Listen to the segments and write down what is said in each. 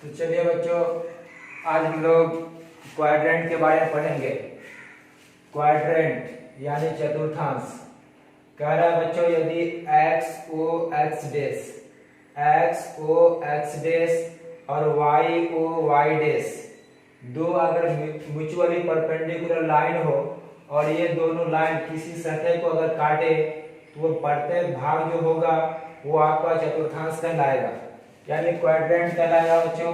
तो चलिए बच्चों, आज हम लोग क्वाड्रेंट के बारे में पढ़ेंगे। क्वाड्रेंट यानी चतुर्थांश। कह रहा है बच्चों, यदि x o x डैश और y o y डैश दो अगर म्यूचुअली परपेंडिकुलर लाइन हो और ये दोनों लाइन किसी सतह को अगर काटे तो वो प्रत्येक भाग जो होगा वो आपका चतुर्थांश कहलाएगा, यानी क्वाड्रेंट कहलाएगा बच्चों।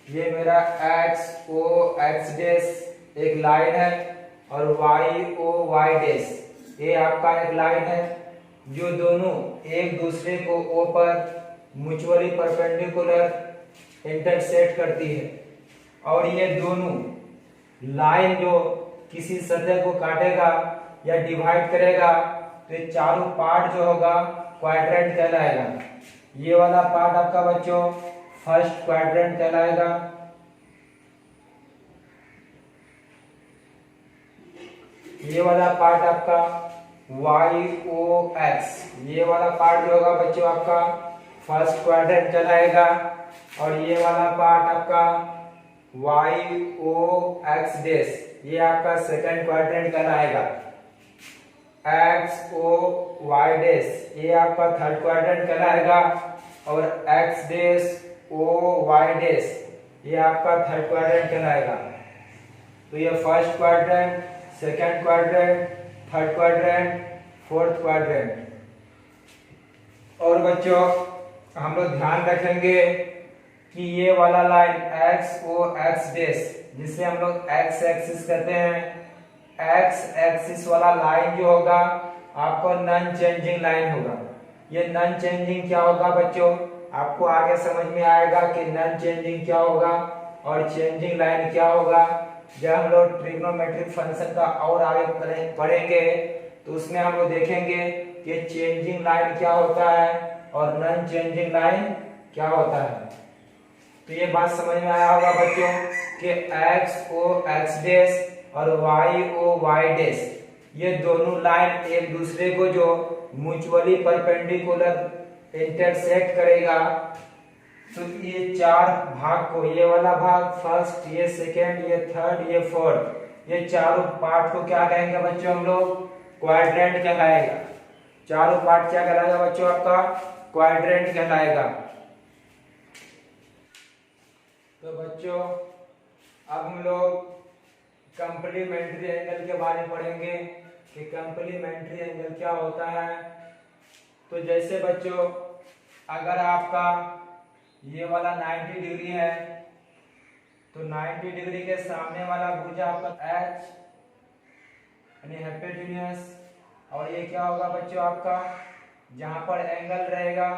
ये मेरा x o x डैश एक लाइन है और y o y डैश ये आपका एक लाइन है, जो दोनों एक दूसरे को O पर म्यूचुअली परपेंडिकुलर इंटरसेक्ट करती है। और ये दोनों लाइन जो किसी सतह को काटेगा या डिवाइड करेगा तो ये चारों पार्ट जो होगा क्वाड्रेंट कहलाएगा। ये वाला पार्ट आपका बच्चों फर्स्ट क्वाड्रेंट कहलाएगा। ये वाला पार्ट आपका y o x, ये वाला पार्ट जो होगा बच्चों आपका फर्स्ट क्वाड्रेंट कहलाएगा। और ये वाला पार्ट आपका y o x डैश ये आपका सेकंड क्वाड्रेंट कहलाएगा। x o y डैश ये आपका थर्ड क्वाड्रेंट कहलाएगा और x dash o y dash ये आपका थर्ड क्वाड्रेंट कहलाएगा। तो ये first quadrant, second quadrant, third quadrant, fourth quadrant. और बच्चों हम लोग ध्यान रखेंगे कि ये वाला line x o x dash जिसे हम लोग x एक्सिस कहते हैं, x एक्सिस वाला लाइन जो होगा आपको नॉन चेंजिंग लाइन होगा। ये नॉन चेंजिंग क्या होगा बच्चों, आपको आगे समझ में आएगा कि नॉन चेंजिंग क्या होगा और चेंजिंग लाइन क्या होगा। जब हम लोग ट्रिग्नोमेट्रिक फंक्शन का और आगे पढ़ेंगे तो उसमें हम लोग देखेंगे कि चेंजिंग लाइन क्या होता है और नॉन चेंजिंग लाइन क्या होता है। तो ये बात समझ में आया होगा बच्चों कि x o x डैश और y o y डैश ये दोनों लाइन एक दूसरे को जो म्यूचुअली परपेंडिकुलर इंटरसेक्ट करेगा तो ये चार भाग को, ये वाला भाग फर्स्ट, ये सेकेंड, ये थर्ड, ये फोर्थ, ये चारों पार्ट को क्या कहेंगे बच्चों हम लोग क्वाड्रेंट कहलाएगा। चारों पार्ट क्या कहलाएगा बच्चों आपका क्वाड्रेंट कहलाएगा। तो बच्चों अब हम लोग कंप्लीमेंट्री एंगल के बारे में पढ़ेंगे कि कंप्लीमेंट्री एंगल क्या होता है। तो जैसे बच्चों अगर आपका ये वाला 90 डिग्री है तो 90 डिग्री के सामने वाला भुजा आपका H यानी हाइपोटेन्यूज, और ये क्या होगा बच्चों आपका जहां पर एंगल रहेगा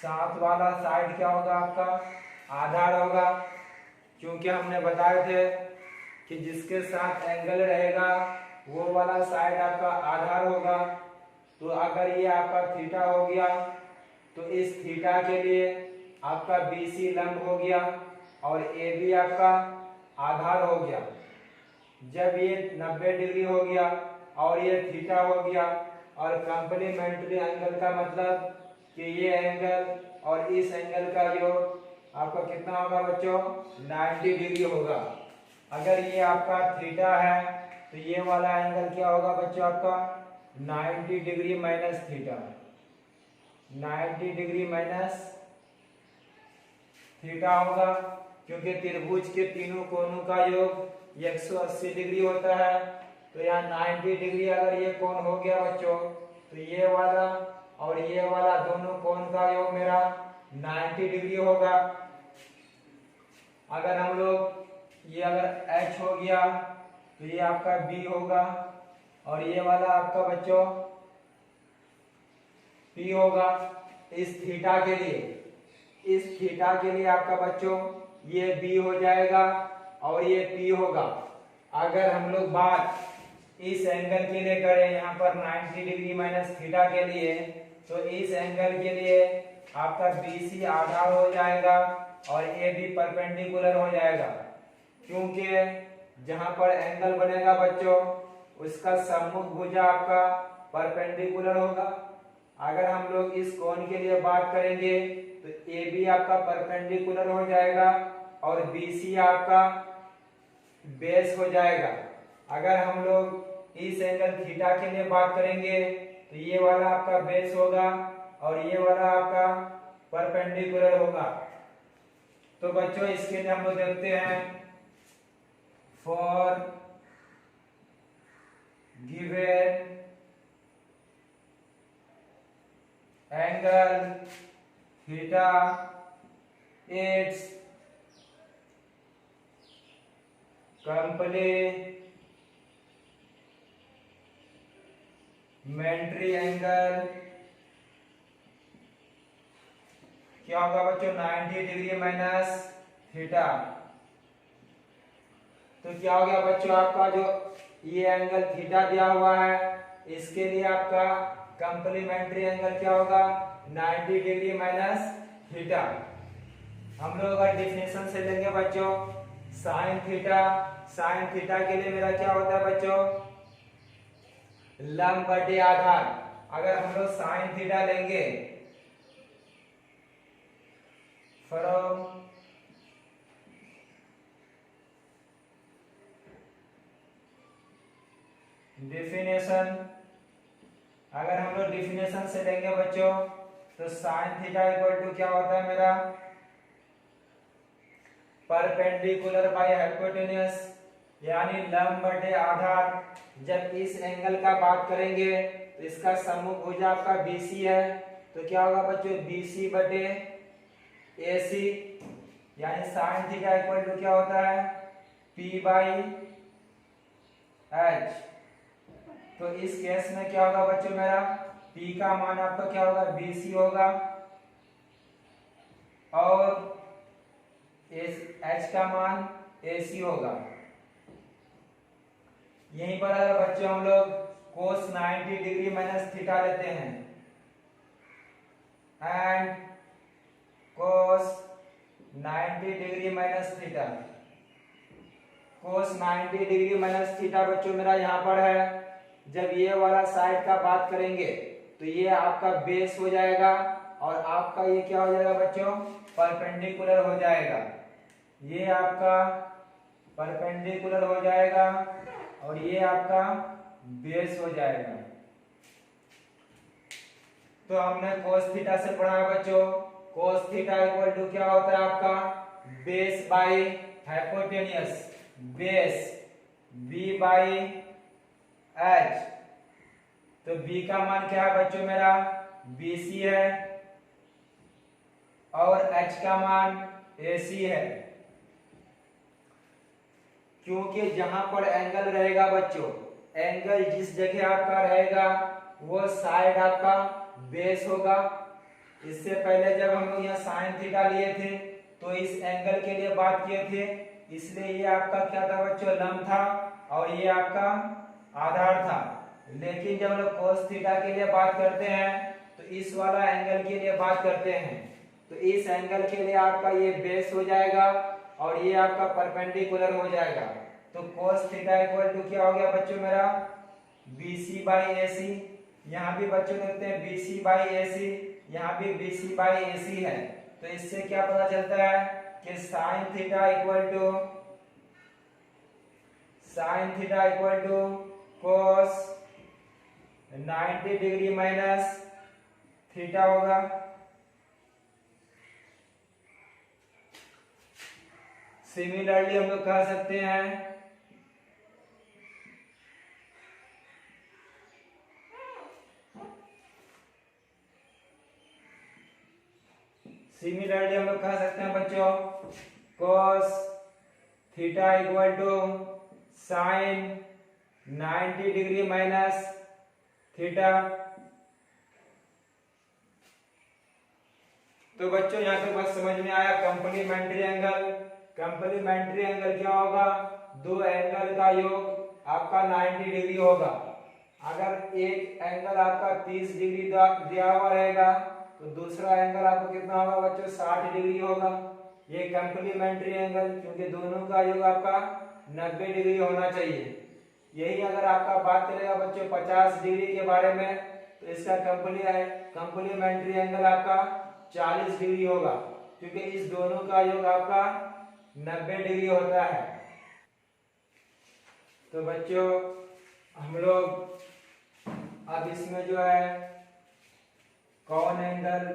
साथ वाला साइड क्या होगा आपका आधार होगा। क्योंकि हमने बताए थे कि जिसके साथ एंगल रहेगा वो वाला साइड आपका आधार होगा। तो अगर ये आपका थीटा हो गया तो इस थीटा के लिए आपका BC लंब हो गया और AB आपका आधार हो गया। जब ये 90 डिग्री हो गया और ये थीटा हो गया और कंप्लीमेंट्री एंगल का मतलब कि ये एंगल और इस एंगल का योग आपका कितना होगा बच्चों 90 डिग्री होगा। अगर ये आपका थीटा है तो ये वाला एंगल क्या होगा बच्चों आपका 90 degree minus theta, 90 degree minus theta होगा। क्योंकि त्रिभुज के तीनों कोणों का योग 180 डिग्री होता है। तो यहाँ 90 डिग्री अगर ये कोण हो गया बच्चों तो ये वाला और ये वाला दोनों कोण का योग मेरा 90 डिग्री होगा। अगर हम लोग ये अगर H हो गया तो ये आपका B होगा और ये वाला आपका बच्चों P होगा। इस थीटा के लिए आपका बच्चों ये B हो जाएगा और ये P होगा। अगर हम लोग बात इस एंगल के लिए करें यहाँ पर 90 डिग्री माइनस थीटा के लिए, तो इस एंगल के लिए आपका BC आधार हो जाएगा और AB परपेंडिकुलर हो जाएगा। क्योंकि जहां पर एंगल बनेगा बच्चों उसका सम्मुख भुजा आपका परपेंडिकुलर होगा। अगर हम लोग इस कोण के लिए बात करेंगे तो ए बी आपका परपेंडिकुलर हो जाएगा और बी सी आपका बेस हो जाएगा। अगर हम लोग इस एंगल थीटा के लिए बात करेंगे तो ये वाला आपका बेस होगा और ये वाला आपका परपेंडिकुलर होगा। तो बच्चों इसके लिए हम लोग देखते हैं, for given angle theta it's complementary angle क्या होगा बच्चों, 90 डिग्री माइनस थीटा। तो क्या हो गया बच्चों, आपका जो ये एंगल थीटा दिया हुआ है इसके लिए आपका कंप्लीमेंट्री एंगल क्या होगा, 90 डिग्री माइनस थीटा। हम लोग अगर डिफिनेशन से लेंगे बच्चों, साइन थीटा के लिए मेरा क्या होता है बच्चों, लंब बटे आधार। अगर हम लोग साइन थीटा लेंगे फ्रॉम डिफिनेशन, अगर हम लोग डिफिनेशन से लेंगे बच्चों तो साइन थीटा इक्वल टू क्या होता है मेरा, परपेंडिकुलर बाय हाइपोटेन्यूज, यानी लंब बटे आधार। जब इस एंगल का बात करेंगे तो इसका सम्मुख भुजा आपका BC है, तो क्या होगा बच्चों, BC बटे AC, यानी साइन थीटा इक्वल टू क्या होता है, P बाई H। तो इस केस में क्या होगा बच्चों, मेरा P का मान आपका क्या होगा, BC होगा और H का मान AC होगा। यहीं पर अगर बच्चों हम लोग cos 90 डिग्री माइनस थीटा लेते हैं and cos 90 degree minus theta, cos 90 degree minus theta बच्चों मेरा यहाँ पर है। जब ये वाला साइड का बात करेंगे तो ये आपका बेस हो जाएगा और आपका ये क्या हो जाएगा बच्चों, परपेंडिकुलर हो जाएगा। ये आपका परपेंडिकुलर हो जाएगा और ये आपका बेस हो जाएगा। तो हमने cos थीटा से पढ़ा है बच्चों, cos थीटा इक्वल टू क्या होता है आपका, base by hypotenuse, base b by h। तो b का मान क्या है बच्चों मेरा, BC है और h का मान AC है। क्योंकि जहां पर एंगल रहेगा बच्चों, एंगल जिस जगह आपका रहेगा वो साइड आपका बेस होगा। इससे पहले जब हम लोग यहाँ साइन थीटा लिए थे तो इस एंगल के लिए बात किए थे, इसलिए ये आपका क्या था बच्चों, लंब था और ये आपका आधार था। लेकिन जब हम लोग cos थीटा के लिए बात करते हैं तो इस वाला एंगल के लिए बात करते हैं, तो इस एंगल के लिए आपका ये बेस हो जाएगा और ये आपका परपेंडिकुलर हो जाएगा। तो cos थीटा इक्वल टू क्या हो गया बच्चों मेरा, BC बाई AC। यहाँ भी बच्चों देखते हैं BC बाई AC, यहाँ भी BC बाई AC है। तो इससे क्या पता चलता है कि sine theta equal to cos 90 degree minus theta होगा। सिमिलरली हम लोग कह सकते हैं बच्चों cos theta equal to sine 90 degree minus theta. तो बच्चों यहाँ तक बस समझ में आया कंप्लीमेंट्री एंगल। कंप्लीमेंट्री एंगल क्या होगा, दो एंगल का योग आपका 90 डिग्री होगा। अगर एक एंगल आपका 30 डिग्री दिया हुआ रहेगा तो दूसरा एंगल आपको कितना होगा बच्चों, 60 डिग्री होगा। ये कंप्लीमेंट्री एंगल, क्योंकि दोनों का योग आपका 90 डिग्री होना चाहिए। यही अगर आपका बात करेगा बच्चों 50 डिग्री के बारे में तो इसका कंप्लीमेंट्री एंगल आपका 40 डिग्री होगा, क्योंकि इस दोनों का योग आपका 90 डिग्री होता है। तो बच्चों हम लोग अब इसमें जो है कौन एंगल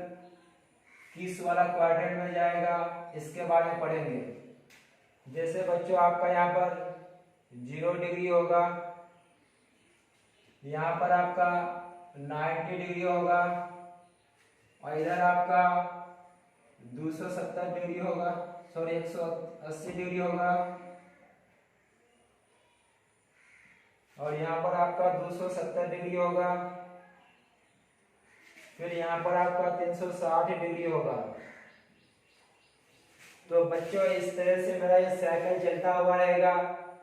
किस वाला क्वाड्रेंट में जाएगा इसके बारे में पढ़ेंगे। जैसे बच्चों आपका यहाँ पर 0 डिग्री होगा, यहाँ पर आपका 90 डिग्री होगा और इधर आपका 270 डिग्री होगा, सॉरी 180 डिग्री होगा और यहाँ पर आपका 270 डिग्री होगा, फिर यहाँ पर आपका 360 डिग्री होगा। तो बच्चों इस तरह से मेरा ये साइकिल चलता हुआ रहेगा।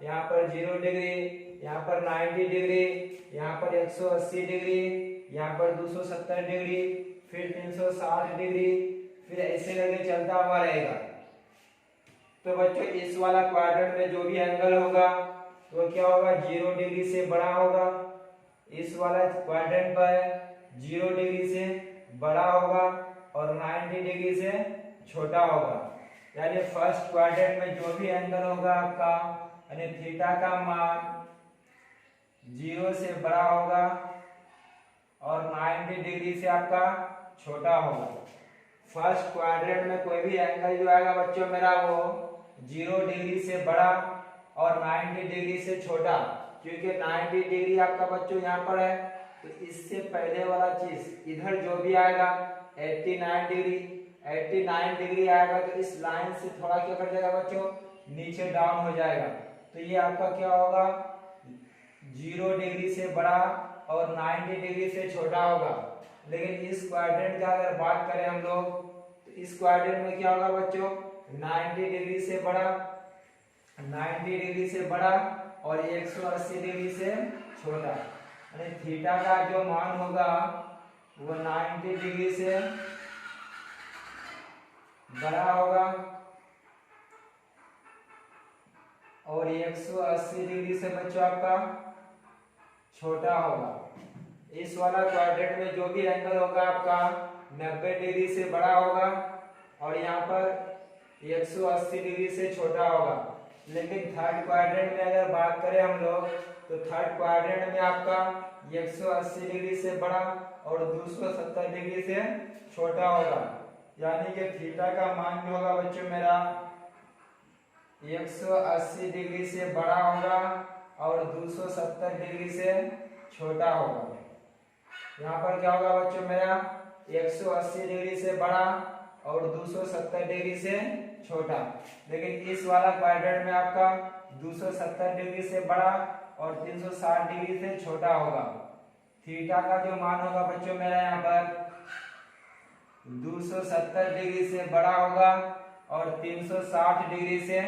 यहाँ पर 0 डिग्री, यहाँ पर 90 डिग्री, यहाँ पर 180 डिग्री, यहाँ पर 270 डिग्री, फिर 360 डिग्री, फिर ऐसे करके चलता हुआ रहेगा। तो बच्चों इस वाला क्वाड्रेंट में जो भी एंगल होगा वो क्या होगा, 0 डिग्री से बड़ा होगा। इस वाला क्वाड्रेंट पर 0 डिग्री से बड़ा होगा और 90 डिग्री से छोटा होगा। यानी फर्स्ट क्वाड्रेंट में जो भी एंगल होगा आपका, यानी थीटा का मान 0 से बड़ा होगा और 90 डिग्री से आपका छोटा होगा। फर्स्ट क्वाड्रेंट में कोई भी एंगल जो आएगा बच्चों मेरा वो 0 डिग्री से बड़ा और 90 डिग्री से छोटा, क्योंकि 90 डिग्री आपका बच्चों यहाँ पर है, तो इससे पहले वाला चीज इधर जो भी आएगा 89 डिग्री आएगा, तो इस लाइन से थोड़ा क्या कर जाएगा बच्चों, नीचे डाउन हो जाएगा। तो ये आपका क्या होगा, 0 डिग्री से बड़ा और 90 डिग्री से छोटा होगा। लेकिन इस क्वाड्रेंट का अगर बात करें हम लोग, तो इस क्वाड्रेंट में क्या होगा बच्चों, 90 डिग्री से बड़ा, 90 डिग्री से बड़ा और 180 डिग्री से छोटा। यानी थीटा का जो मान होगा वो 90 डिग्री से बड़ा होगा और 180 डिग्री से बच्चों आपका छोटा होगा। इस वाला क्वाड्रेंट में जो भी एंगल होगा आपका 90 डिग्री से बड़ा होगा और यहाँ पर 180 डिग्री से छोटा होगा। लेकिन थर्ड क्वाड्रेंट में अगर बात करें हम लोग, तो थर्ड क्वाड्रेंट में आपका 180 डिग्री से बड़ा और 270 डिग्री से छोटा होगा। यानी कि थीटा का मान जो होगा बच्चों मेरा 180 डिग्री से बड़ा होगा और 270 डिग्री से छोटा होगा। यहाँ पर क्या होगा बच्चों मेरा 180 डिग्री से बड़ा और 270 डिग्री से छोटा। लेकिन इस वाला क्वाड्रेंट में आपका 270 डिग्री से बड़ा और 360 डिग्री से छोटा होगा। थीटा का जो मान होगा बच्चों मेरा यहाँ पर 270 डिग्री से बड़ा होगा और 360 डिग्री से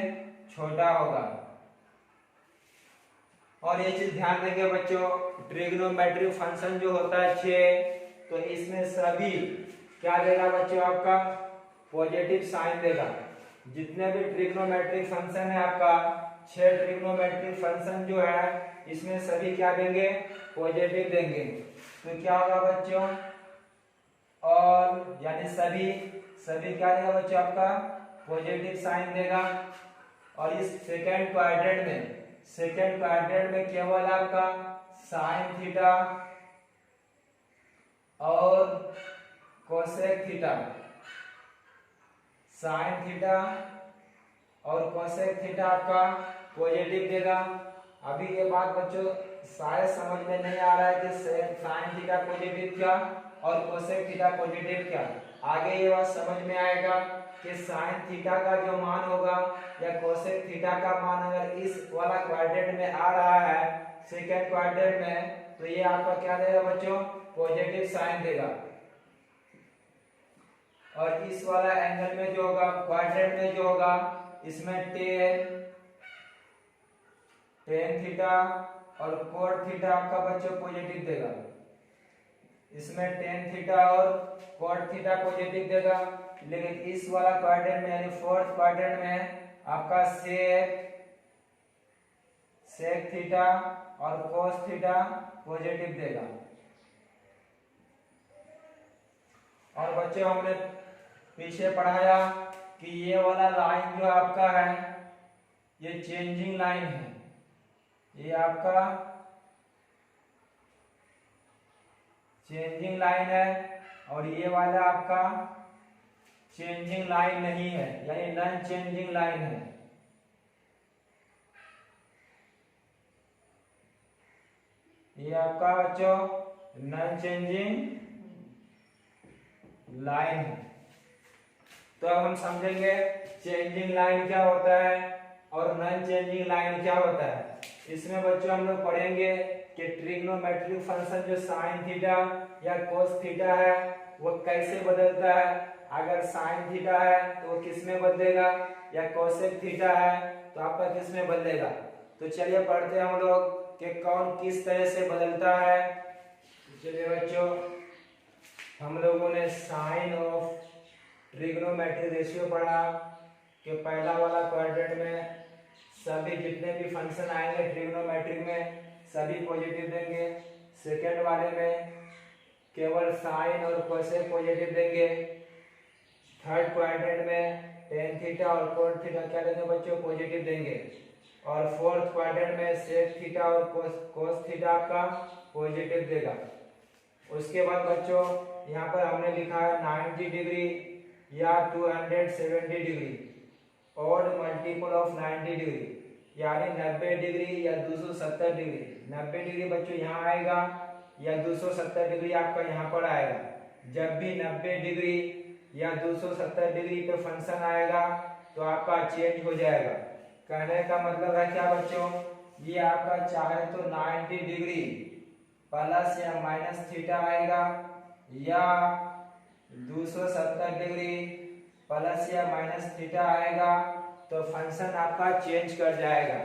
छोटा होगा। और ये चीज ध्यान देंगे बच्चों, ट्रिग्नोमेट्रिक फंक्शन जो होता है 6, तो इसमें सभी क्या देगा बच्चों, आपका पॉजिटिव साइन देगा। जितने भी ट्रिग्नोमेट्रिक फंक्शन है आपका 6 ट्रिग्नोमेट्रिक फंक्शन जो है इसमें सभी क्या देंगे, पॉजिटिव देंगे। तो क्या होगा बच्चों, और यानी सभी क्या देगा बच्चों, आपका पॉजिटिव साइन देगा। और इस सेकेंड क्वाड्रेंट में केवल आपका साइन थीटा और कोसेक थीटा, साइन थीटा और कोसेक थीटा आपका पॉजिटिव देगा। अभी ये बात बच्चों शायद समझ में नहीं आ रहा है कि साइन थीटा पॉजिटिव क्या और कोसेक थीटा पॉजिटिव क्या। आगे ये बात समझ में आएगा कि साइन थीटा का जो मान होगा या कोसेक थीटा का मान अगर इस वाला क्वाड्रेंट में आ रहा है, सेकेंड क्वाड्रेंट में, तो ये आपका क्या देगा बच्चों, पॉजिटिव साइन देगा। और इस वाला एंगल में जो होगा, क्वाड्रेंट में जो होगा, इसमें टेन थीटा और कोट थीटा आपका बच्चों पॉजिटिव देगा। इसमें टेन थीटा और कोट थीटा पॉजिटिव देगा। लेकिन इस वाला क्वाड्रेंट में यानी फोर्थ क्वाड्रेंट में आपका सेक थीटा और कोस थीटा पॉजिटिव देगा। और बच्चों हमने पीछे पढ़ाया कि ये वाला लाइन जो आपका है ये चेंजिंग लाइन है, ये आपका चेंजिंग लाइन है और ये वाला आपका चेंजिंग लाइन नहीं है, यानी नॉन चेंजिंग लाइन है। ये आपका बच्चों नॉन चेंजिंग लाइन है। तो अब हम समझेंगे चेंजिंग लाइन क्या होता है और नॉन चेंजिंग लाइन क्या होता है। इसमें बच्चों हम लोग पढ़ेंगे कि ट्रिग्नोमेट्रिक फंक्शन जो साइन थीटा या कोस थीटा है वो कैसे बदलता है। अगर साइन थीटा है तो वो किस में बदलेगा, या कोसेक थीटा है तो आपका किस में बदलेगा। तो चलिए पढ़ते हैं हम लोग कि कौन किस तरह से बदलता है। चलिए बच्चों, हम लोगों ने साइन ऑफ ट्रिग्नोमेट्रिक रेशियो पढ़ा कि पहला वाला क्वाड्रेंट में सभी जितने भी फंक्शन आएंगे ट्रिग्नोमेट्रिक में सभी पॉजिटिव देंगे। सेकेंड वाले में केवल साइन और कोसेक पॉजिटिव देंगे। थर्ड क्वाड्रेंट में टेन थीटा और कोट थीटा क्या देंगे बच्चों, पॉजिटिव देंगे। और फोर्थ क्वाड्रेंट में सेक थीटा और कोस थीटा आपका पॉजिटिव देगा। उसके बाद बच्चों यहाँ पर हमने लिखा है 90 डिग्री या 270 डिग्री और मल्टीपल ऑफ 90 डिग्री, यानी 90 डिग्री या 270 डिग्री। 90 डिग्री बच्चों यहाँ आएगा या 270 डिग्री आपका यहाँ पर आएगा। जब भी 90 डिग्री या 270 डिग्री पे फंक्शन आएगा तो आपका चेंज हो जाएगा। कहने का मतलब है क्या बच्चों, ये आपका चाहे तो 90 डिग्री प्लस या माइनस थीटा आएगा या 270 डिग्री प्लस या माइनस थीटा आएगा तो फंक्शन आपका चेंज कर जाएगा।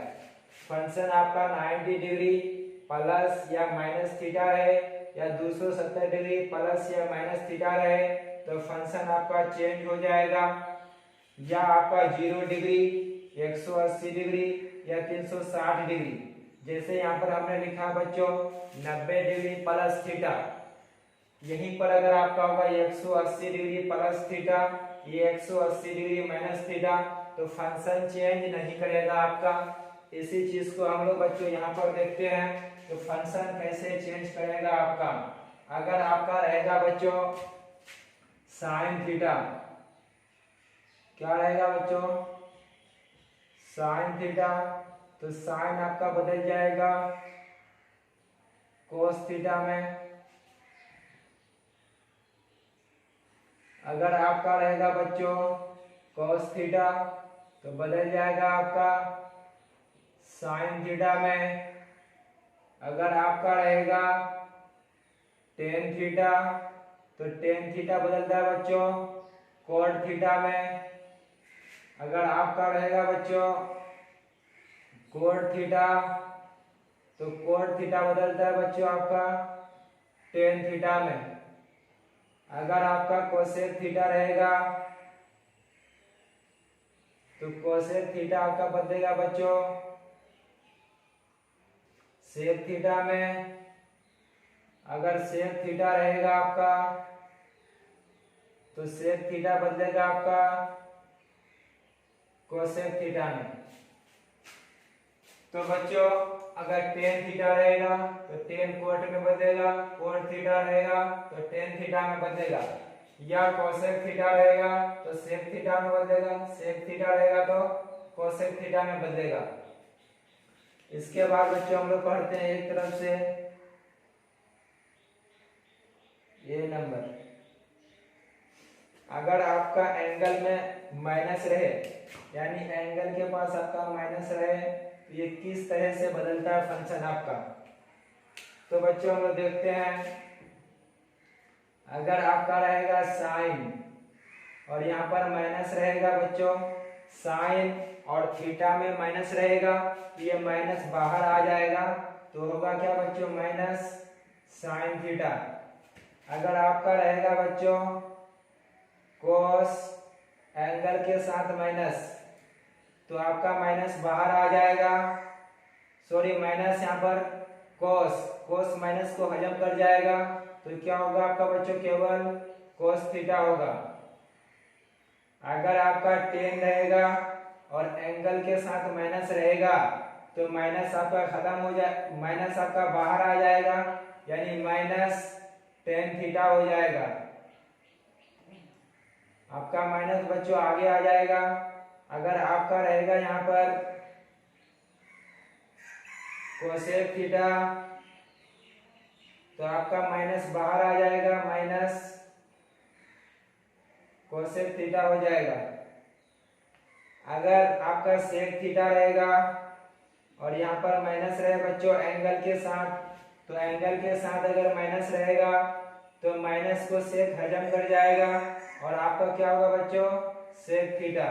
फंक्शन आपका 90 डिग्री प्लस या माइनस थीटा रहे या 270 डिग्री प्लस या माइनस थीटा रहे तो फंक्शन आपका चेंज हो जाएगा। या आपका 0 डिग्री, 180 डिग्री या 360 डिग्री, जैसे यहाँ पर हमने लिखा बच्चों 90 डिग्री प्लस थीटा, यहीं पर अगर आपका होगा 180 डिग्री प्लस थीटा, ये 180 डिग्री माइनस थीटा, तो फंक्शन चेंज नहीं करेगा आपका। इसी चीज को हम लोग बच्चों यहाँ पर देखते हैं तो फंक्शन कैसे चेंज करेगा आपका। अगर आपका रहेगा बच्चों साइन थीटा, क्या रहेगा बच्चों, साइन थीटा, तो साइन आपका बदल जाएगा कोस थीटा में। अगर आपका रहेगा बच्चों कोस थीटा तो बदल जाएगा आपका साइन थीटा में। अगर आपका रहेगा टेन थीटा तो टेन थीटा बदलता है बच्चों कोट थीटा में। अगर आपका रहेगा बच्चों कोट थीटा तो कोट थीटा बदलता है बच्चों आपका टेन थीटा में। अगर आपका कोसेक थीटा रहेगा तो कोसेक थीटा आपका बदलेगा बच्चों सेक थीटा में। अगर सेक थीटा रहेगा आपका तो सेक थीटा बदलेगा आपका कोसेक थीटा में। तो बच्चों अगर टेन थीटा रहेगा तो टेन कोट में बदलेगा, कोट थीटा रहेगा तो टेन थीटा में बदलेगा। या कोसेक थीटा रहेगा तो सेक थीटा में बदलेगा, सेक थीटा रहेगा तो कोसेक थीटा में बदलेगा। इसके बाद बच्चों हम लोग पढ़ते हैं एक तरफ से ये नंबर, अगर आपका एंगल में माइनस रहे, यानी एंगल के पास आपका माइनस रहे तो ये किस तरह से बदलता है फंक्शन आपका। तो बच्चों हम लोग देखते हैं, अगर आपका रहेगा साइन और यहाँ पर माइनस रहेगा बच्चों, साइन और थीटा में माइनस रहेगा तो ये माइनस बाहर आ जाएगा तो होगा क्या बच्चों माइनस साइन थीटा। अगर आपका रहेगा बच्चों कोस एंगल के साथ माइनस तो आपका माइनस बाहर आ जाएगा, सॉरी माइनस यहाँ पर कोस, कोस माइनस को हजम कर जाएगा तो क्या होगा आपका बच्चों केवल कोस थीटा होगा। अगर आपका टेन रहेगा और एंगल के साथ माइनस रहेगा तो माइनस आपका खत्म हो जाए, माइनस आपका बाहर आ जाएगा, यानी माइनस टेन थीटा हो जाएगा। आपका माइनस बच्चों आगे आ जाएगा। अगर आपका रहेगा यहाँ पर कोसेक थीटा तो आपका माइनस बाहर आ जाएगा, माइनस कोसेक थीटा हो जाएगा। अगर आपका सेक थीटा रहेगा और यहाँ पर माइनस रहे बच्चों एंगल के साथ, तो एंगल के साथ अगर माइनस रहेगा तो माइनस को सेक हजम कर जाएगा और आपका क्या होगा बच्चों, सेक थीटा।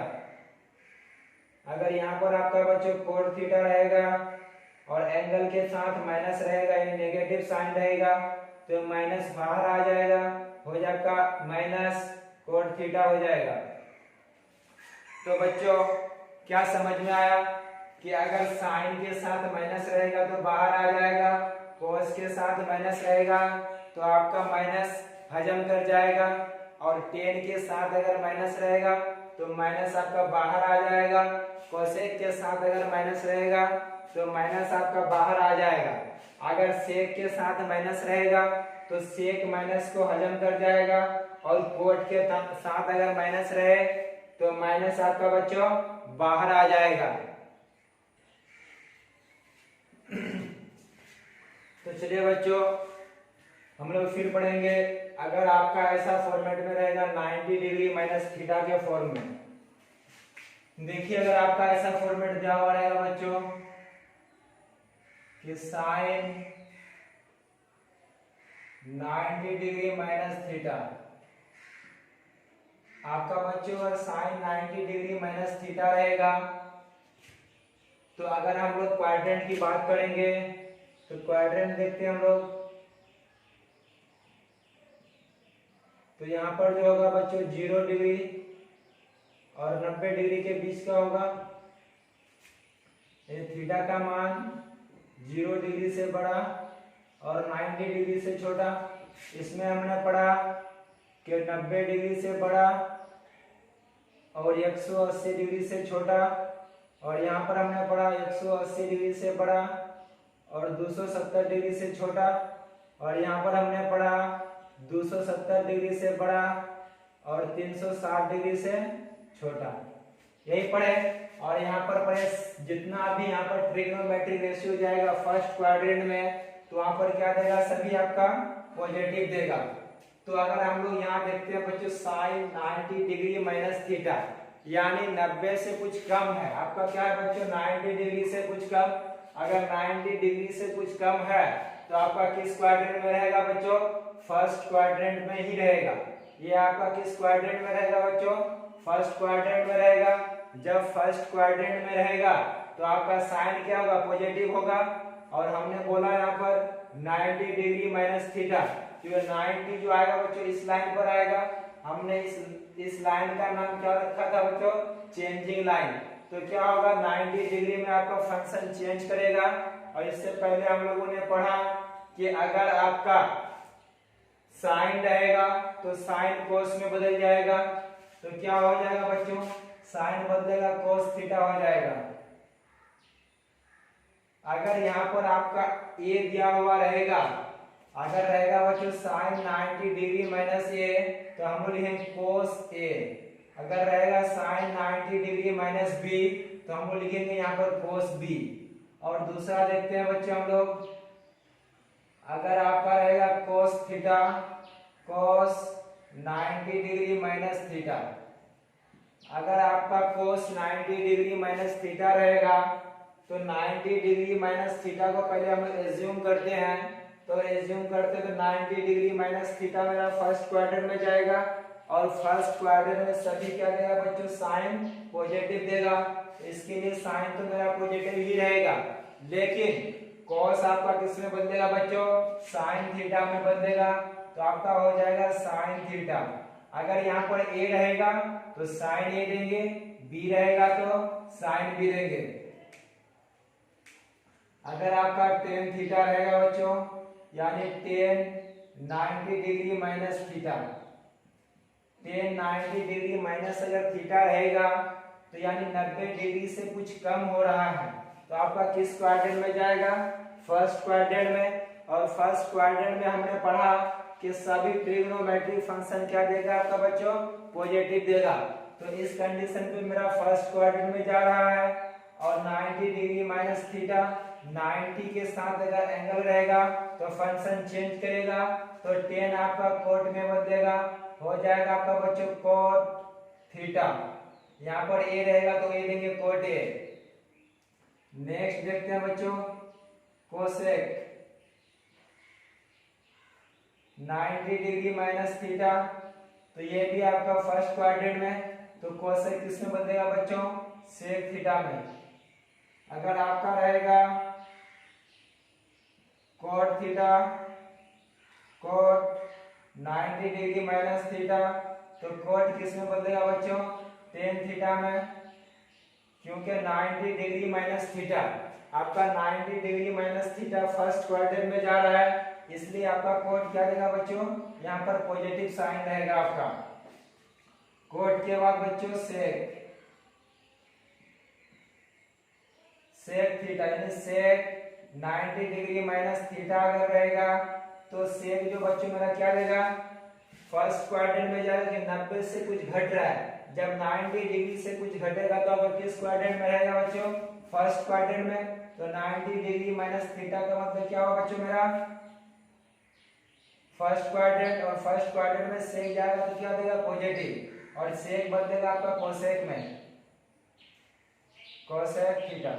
अगर यहाँ पर आपका बच्चों कोट थीटा रहेगा और एंगल के साथ माइनस रहेगा, यानी नेगेटिव साइन रहेगा, तो माइनस बाहर आ जाएगा, हो जाएगा माइनस कोट थीटा हो जाएगा। तो बच्चों क्या समझ में आया कि अगर साइन के साथ माइनस रहेगा तो बाहर आ जाएगा, कोस के साथ माइनस रहेगा तो आपका माइनस हजम कर जाएगा, और टेन के साथ अगर माइनस रहेगा तो माइनस आपका बाहर आ जाएगा, कोसेक के साथ अगर माइनस रहेगा तो माइनस आपका बाहर आ जाएगा। अगर सेक के साथ माइनस रहेगा तो सेक माइनस को हजम कर जाएगा, और कोट के साथ अगर माइनस रहे तो माइनस आपका बच्चों बाहर आ जाएगा। तो चलिए बच्चों हम लोग फिर पढ़ेंगे। अगर आपका ऐसा फॉर्मेट में रहेगा 90 डिग्री माइनस थीटा के फॉर्म में, देखिए अगर आपका ऐसा फॉर्मेट दिया हुआ रहेगा बच्चों कि साइन 90 डिग्री माइनस थीटा, आपका बच्चों अगर साइन 90 डिग्री माइनस थीटा रहेगा तो अगर हम लोग क्वाड्रेंट की बात करेंगे तो क्वाड्रेंट देखते हैं हम लोग। तो यहाँ पर जो होगा बच्चों 0 डिग्री और 90 डिग्री के बीच का होगा, थीटा का मान 0 डिग्री से बड़ा और 90 डिग्री से छोटा। इसमें हमने पढ़ा कि 90 डिग्री से बड़ा और 180 डिग्री से छोटा, और यहाँ पर हमने पढ़ा 180 डिग्री से बड़ा और 270 डिग्री से छोटा, और यहाँ पर हमने पढ़ा 270 डिग्री से बड़ा और 360 डिग्री से छोटा, यही पढ़े। और यहाँ पर पढ़े जितना भी यहाँ पर ट्रिग्नोमेट्रिक रेशियो जाएगा फर्स्ट क्वाड्रेंट में तो वहां पर क्या देगा, सभी आपका पॉजिटिव देगा। तो अगर हम लोग यहाँ देखते हैं बच्चों साइन 90 डिग्री माइनस थीटा, यानी 90 से कुछ कम है, आपका क्या है बच्चों 90 डिग्री से कुछ कम। अगर 90 डिग्री से कुछ कम है तो आपका किस क्वाड्रेंट में रहेगा बच्चों, फर्स्ट क्वाड्रेंट में ही रहेगा। ये आपका किस क्वाड्रेंट में रहेगा बच्चों, फर्स्ट क्वाड्रेंट में रहेगा। जब फर्स्ट क्वाड्रेंट में रहेगा तो आपका साइन क्या होगा, पॉजिटिव होगा। और हमने बोला यहाँ पर 90 डिग्री माइनस थीटा, तो 90 जो आएगा बच्चों इस लाइन पर आएगा। हमने इस लाइन का नाम क्या रखा था बच्चों, चेंजिंग लाइन। तो क्या होगा 90 डिग्री में आपका फंक्शन चेंज करेगा। और इससे पहले हम लोगों ने पढ़ा कि अगर आपका साइन रहेगा तो साइन कोस में बदल जाएगा, तो क्या हो जाएगा बच्चों, साइन बदलेगा कोस थीटा हो जाएगा। अगर यहाँ पर आपका ए दिया हुआ रहेगा, अगर रहेगा बच्चों साइन 90 डिग्री माइनस ए तो हम लोग लिखेंगे कोस ए। अगर रहेगा साइन 90 डिग्री माइनस बी तो हम लोग लिखेंगे यहाँ पर कोस बी। और दूसरा देखते हैं बच्चों हम लोग, अगर आपका रहेगा कोस थीटा, कोस 90 डिग्री माइनस थीटा, अगर आपका कोस 90 डिग्री माइनस थीटा रहेगा तो 90 डिग्री माइनस थीटा को पहले हम एज्यूम करते हैं। तो एज्यूम करते हैं तो 90 डिग्री माइनस थीटा मेरा फर्स्ट क्वाड्रेंट में जाएगा, और फर्स्ट क्वाड्रेंट में सभी क्या देगा बच्चों, साइन पॉजिटिव देगा। इसके लिए साइन तो मेरा पॉजिटिव ही रहेगा, लेकिन कॉस आपका किस में बदलेगा बच्चों, साइन थीटा में बदलेगा। तो आपका हो जाएगा साइन थीटा। अगर यहाँ पर ए रहेगा तो साइन ए देंगे, बी रहेगा तो साइन बी देंगे। अगर आपका टेन थीटा रहेगा बच्चों, यानी ten 90 degree minus theta, ten 90 degree minus अगर थीटा रहेगा तो यानी 90 डिग्री से कुछ कम हो रहा है, तो आपका किस क्वाड्रेंट में जाएगा? फर्स्ट क्वाड्रेंट में। और फर्स्ट क्वाड्रेंट में हमने पढ़ा कि सभी ट्रिग्नोमेट्रिक फंक्शन क्या देगा आपका बच्चों? पॉजिटिव देगा। तो इस कंडीशन पे मेरा फर्स्ट क्वाड्रेंट में जा रहा है और 90 डिग्री माइनस थीटा 90 के साथ अगर एंगल रहेगा तो फंक्शन चेंज करेगा, तो 10 आपका कोट में बदलेगा, हो जाएगा आपका बच्चों कोट थीटा। यहाँ पर ए रहेगा तो ए देंगे कोट ए। नेक्स्ट देखते हैं बच्चों कोसेक 90 डिग्री माइनस थीटा, तो ये भी आपका फर्स्ट क्वाड्रेंट में, तो कोसेक किस में बदलेगा बच्चों? सेक थीटा में। अगर आपका रहेगा cot theta coat 90 degree minus theta, तो कोट किस में बदलेगा बच्चों? टेन थीटा में, क्योंकि 90 डिग्री माइनस थीटा आपका 90 degree minus theta first quadrant में जा रहा है, इसलिए आपका कोट क्या देगा बच्चों? यहाँ पर पॉजिटिव साइन रहेगा आपका। कोट के बाद बच्चों सेक थीटा, यानी सेक 90 डिग्री माइनस थीटा अगर रहेगा तो सेक जो बच्चों मेरा क्या रहेगा? फर्स्ट क्वाड्रेंट में जाएगा कि 90 से कुछ घट रहा है, जब 90 डिग्री से कुछ घटेगा तो अब किस क्वाड्रेंट में रहेगा बच्चों? फर्स्ट क्वाड्रेंट में। तो 90 डिग्री माइनस थीटा का मतलब क्या होगा बच्चों मेरा? फर्स्ट क्वाड्रेंट, और फर्स्ट क्वाड्रेंट में सेक जाएगा तो क्या देगा? पॉजिटिव, और सेक बदलेगा आपका कोसेक में, कोसेक थीटा।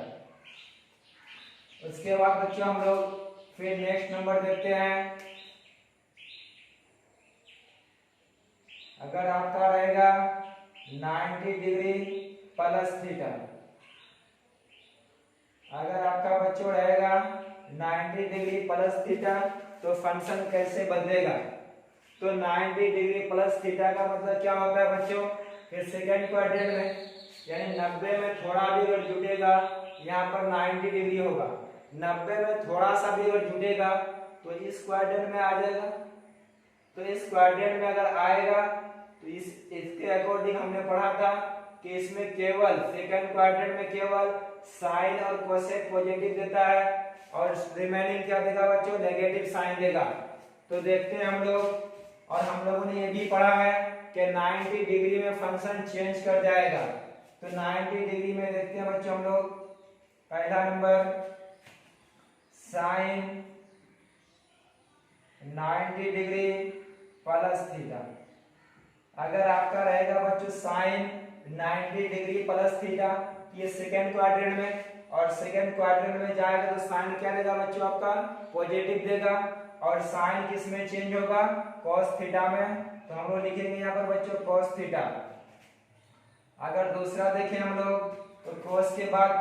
उसके बाद बच्चों हम लोग फिर नेक्स्ट नंबर देखते हैं। अगर आपका रहेगा 90 डिग्री प्लस थीटा, अगर आपका बच्चों रहेगा 90 डिग्री प्लस थीटा तो फंक्शन कैसे बदलेगा? तो 90 डिग्री प्लस थीटा का मतलब क्या होता है बच्चों? कि सेकेंड क्वाड्रेंट में, यानी 90 में थोड़ा भी अगर जुटेगा, यहाँ पर 90 डिग्री होगा, 90 में थोड़ा सा भी अगर जुटेगा तो इस क्वाड्रेंट में आ जाएगा। तो इस क्वाड्रेंट में अगर आएगा तो इसके अकॉर्डिंग हमने पढ़ा था कि इसमें केवल सेकंड क्वाड्रेंट में केवल साइन और कोसेक पॉजिटिव देता है और रिमेनिंग क्या देगा बच्चों? नेगेटिव साइन देगा। तो देखते हैं हम लोग, और हम लोगों ने ये भी पढ़ा है कि 90 डिग्री में फंक्शन चेंज कर जाएगा। तो 90 डिग्री में देखते हैं बच्चों हम लोग, पहला number sine 90 degree plus theta. अगर आपका रहेगा बच्चों साइन 90 डिग्री प्लस थीटा, ये सेकेंड क्वाड्रेंट में, और सेकेंड क्वाड्रेंट में जाएगा तो साइन क्या देगा बच्चों? आपका पॉजिटिव देगा, और साइन किस में चेंज होगा? cos थीटा में। तो हम लोग लिखेंगे यहाँ पर बच्चों cos थीटा। अगर दूसरा देखें हम लोग तो cos के बाद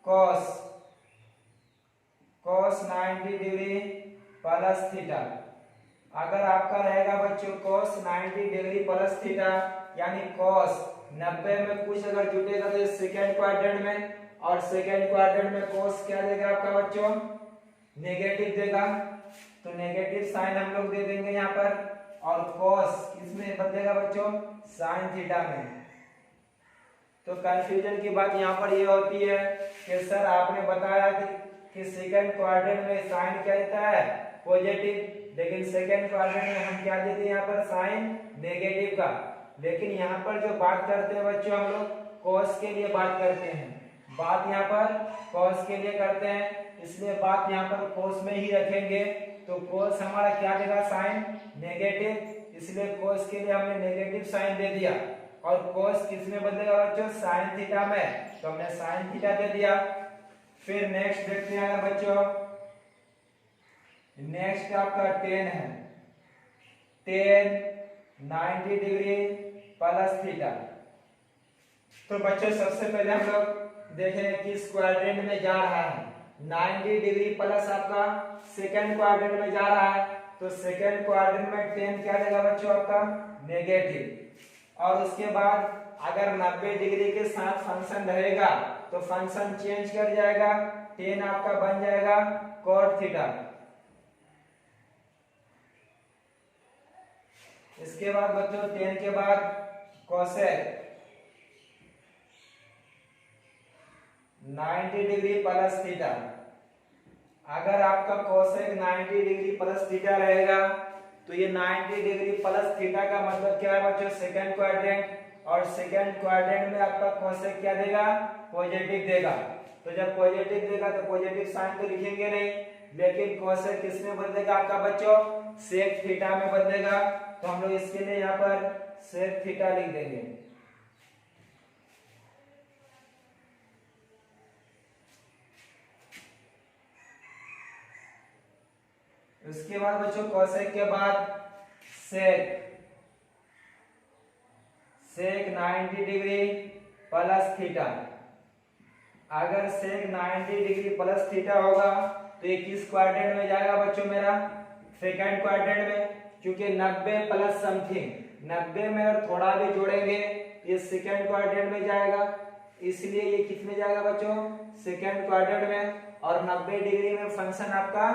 cos 90 डिग्री प्लस थीटा। अगर आपका रहेगा बच्चों cos 90 डिग्री प्लस थीटा, यानी cos 90 में कुछ अगर जुटेगा तो सेकेंड क्वाड्रेंट में, और सेकेंड क्वाड्रेंट में cos क्या देगा आपका बच्चों? नेगेटिव देगा। तो नेगेटिव साइन हम लोग दे देंगे यहाँ पर, और cos किसमें बदलेगा बच्चों? साइन थीटा में। तो कंफ्यूजन की बात यहाँ पर ये होती है कि सर आपने बताया कि सेकेंड क्वाड्रेंट में साइन क्या देता है? पॉजिटिव, लेकिन सेकेंड क्वाड्रेंट में हम क्या देते हैं यहाँ पर? साइन नेगेटिव का। लेकिन यहाँ पर जो बात करते हैं बच्चों हम लोग cos के लिए बात करते हैं, बात यहाँ पर cos के लिए करते हैं, इसलिए बात यहाँ पर cos में ही रखेंगे। तो cos हमारा क्या देगा? साइन नेगेटिव, इसलिए cos के लिए हमने नेगेटिव साइन दे दिया, और cos किस में बदलेगा बच्चों? साइन थीटा में, तो हमने साइन थीटा दे दिया। फिर नेक्स्ट देखते हैं अगर बच्चों, नेक्स्ट आपका 10 है, 10 90 डिग्री प्लस थीटा। तो बच्चों सबसे पहले हम लोग देखें किस क्वाड्रेंट में जा रहा है। 90 डिग्री प्लस आपका सेकेंड क्वाड्रेंट में जा रहा है, तो सेकेंड क्वाड्रेंट में 10 क्या देगा बच्चों? आपका नेगेटिव। और उसके बाद अगर 90 डिग्री के साथ फंक्शन रहेगा तो फंक्शन चेंज कर जाएगा, 10 आपका बन जाएगा cot थीटा। इसके बाद बच्चों tan के बाद cosec 90 डिग्री प्लस थीटा। अगर आपका cosec 90 डिग्री प्लस थीटा रहेगा तो ये 90 डिग्री प्लस थीटा का मतलब क्या है बच्चों, सेकंड क्वाड्रेंट, और सेकंड क्वाड्रेंट में आपका cosec क्या देगा, पॉजिटिव देगा। तो जब पॉजिटिव देगा तो पॉजिटिव साइन तो लिखेंगे नहीं, लेकिन cosec किस में बदलेगा आपका बच्चों, sec थीटा में बदलेगा। तो हम लोग इसके लिए यहाँ पर sec थीटा लिख देंगे। उसके बाद बच्चों cosec के बाद sec 90 डिग्री प्लस थीटा। अगर sec 90 डिग्री प्लस थीटा होगा तो ये किस क्वाड्रेंट में जाएगा बच्चों, मेरा सेकंड क्वाड्रेंट में, क्योंकि 90 प्लस समथिंग, 90 में अगर थोड़ा भी जोड़ेंगे ये सेकंड क्वाड्रेंट में जाएगा, इसलिए ये किस में जाएगा बच्चों, सेकंड क्वाड्रेंट में। और 90 डिग्री में फंक्शन आपका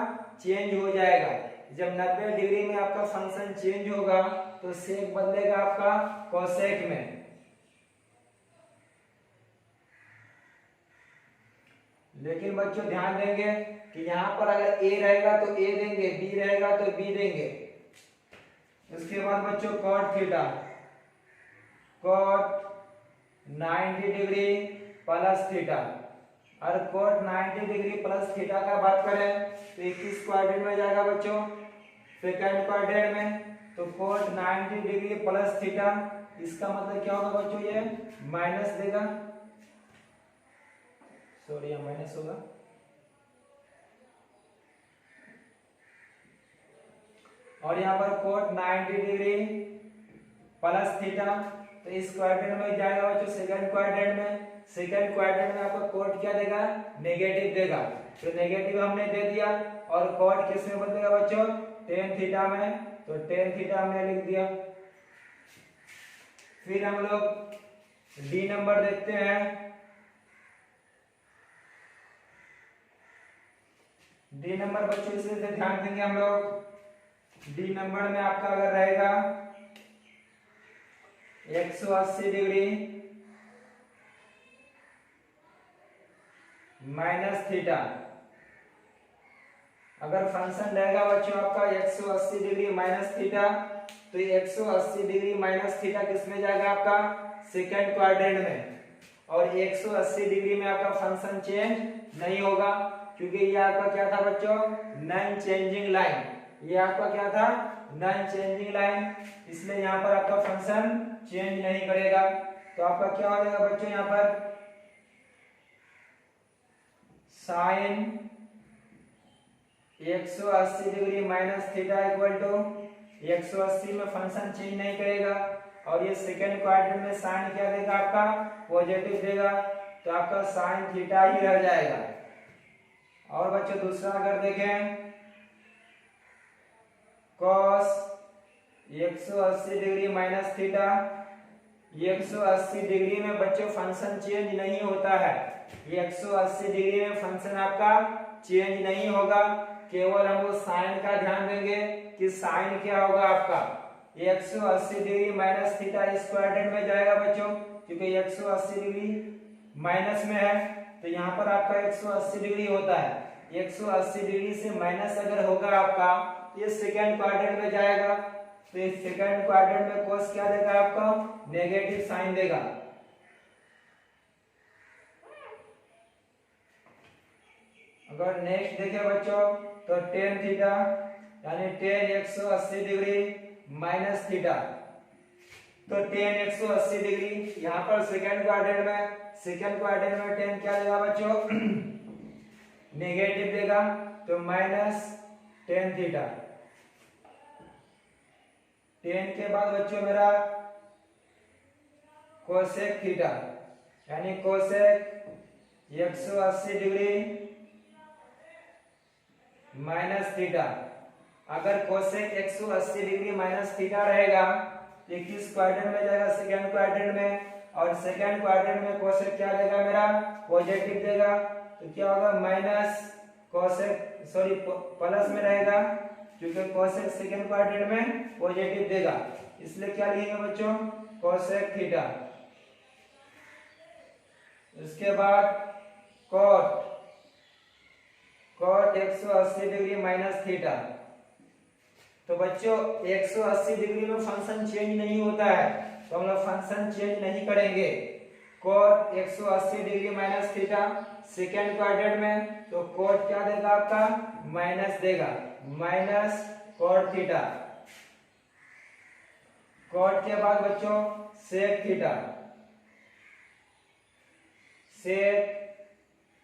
चेंज हो जाएगा। जब 90 डिग्री में आपका फंक्शन चेंज होगा तो सेक बदलेगा आपका कोसेक में। लेकिन बच्चों ध्यान देंगे कि यहाँ पर अगर a रहेगा तो a देंगे, b रहेगा तो b देंगे। उसके बाद बच्चों cot theta, cot 90 degree plus theta. और cot 90 डिग्री प्लस थीटा का बात करें तो 21 क्वाड्रेंट में जाएगा बच्चों, सेकंड क्वाड्रेंट में। तो cot 90 डिग्री प्लस थीटा, इसका मतलब क्या होगा बच्चों, ये माइनस देगा, सॉरी ये माइनस होगा। और यहाँ पर cot 90 डिग्री प्लस थीटा, तो इस क्वाड्रेंट में जाएगा बच्चों सेकंड क्वाड्रेंट में। सेकंड क्वाड्रेंट में आपका cot क्या देगा, नेगेटिव देगा। तो नेगेटिव हमने दे दिया। और cot किस में बदलेगा बच्चों, tan थीटा में, तो tan थीटा हमने लिख दिया। फिर हम लोग डी नंबर देखते हैं। डी नंबर बच्चों इसे ध्यान देंगे हम लोग। डी नंबर में आपका अगर रहेगा 180 डिग्री माइनस थीटा। अगर फंक्शन रहेगा बच्चों आपका 180 डिग्री माइनस थीटा, तो ये 180 डिग्री माइनस थीटा किस में जाएगा आपका, सेकंड क्वाड्रेंट में। और 180 डिग्री में आपका फंक्शन चेंज नहीं होगा, क्योंकि ये आपका क्या था बच्चों, नॉन चेंजिंग लाइन। ये आपका क्या था, नॉन चेंजिंग लाइन, इसलिए यहाँ पर आपका फंक्शन चेंज नहीं करेगा। तो आपका क्या हो जाएगा बच्चों, यहाँ पर sine 180 degree minus theta equal to 180 में फंक्शन चेंज नहीं करेगा। और ये सेकंड क्वाड्रेंट में साइन क्या देगा आपका, पॉजिटिव देगा। तो आपका साइन थीटा ही रह जाएगा। और बच्चों दूसरा अगर देखें, cos 180 degree minus theta, 180 degree में बच्चों फंक्शन चेंज नहीं होता है। 180 डिग्री में फंक्शन आपका चेंज नहीं होगा, केवल हम लोग साइन का ध्यान देंगे कि साइन क्या होगा आपका, 180 डिग्री माइनस थीटा इस क्वाड्रेंट में जाएगा बच्चों, क्योंकि 180 डिग्री माइनस में है, तो यहाँ पर आपका 180 डिग्री होता है। 180 डिग्री से माइनस अगर होगा आपका, ये सेकंड क्वाड्रेंट में जाएगा। तो इस सेकंड क्वाड्रेंट में cos क्या देगा आपका, नेगेटिव साइन देगा। अगर नेक्स्ट देखें बच्चों तो tan थीटा, यानी tan 180 डिग्री माइनस थीटा। तो tan 180 डिग्री यहाँ पर सेकंड क्वाड्रेंट में tan क्या देगा बच्चों, नेगेटिव देगा, तो माइनस tan थीटा। tan के बाद बच्चों मेरा कोसेक थीटा, यानी कोसेक 180 डिग्री माइनस थीटा। अगर कोसेक 180 डिग्री माइनस थीटा रहेगा ये किस क्वाड्रेंट में जाएगा, सेकंड क्वाड्रेंट में। और सेकंड क्वाड्रेंट में कोसेक क्या देगा मेरा, पॉजिटिव देगा। तो क्या होगा, माइनस कोसेक, सॉरी प्लस में रहेगा, क्योंकि कोसेक सेकंड क्वाड्रेंट में पॉजिटिव देगा। इसलिए क्या लिखेंगे बच्चों, कोसेक थीटा। उसके बाद cot, cot 180 degree minus theta. तो बच्चों 180 डिग्री में फंक्शन चेंज नहीं होता है, तो हम लोग फंक्शन चेंज नहीं करेंगे। Cot 180 degree minus theta second quadrant में, तो कॉट क्या देगा आपका, माइनस देगा, माइनस कॉट थीटा। कॉट के बाद बच्चों सेक थीटा, सेक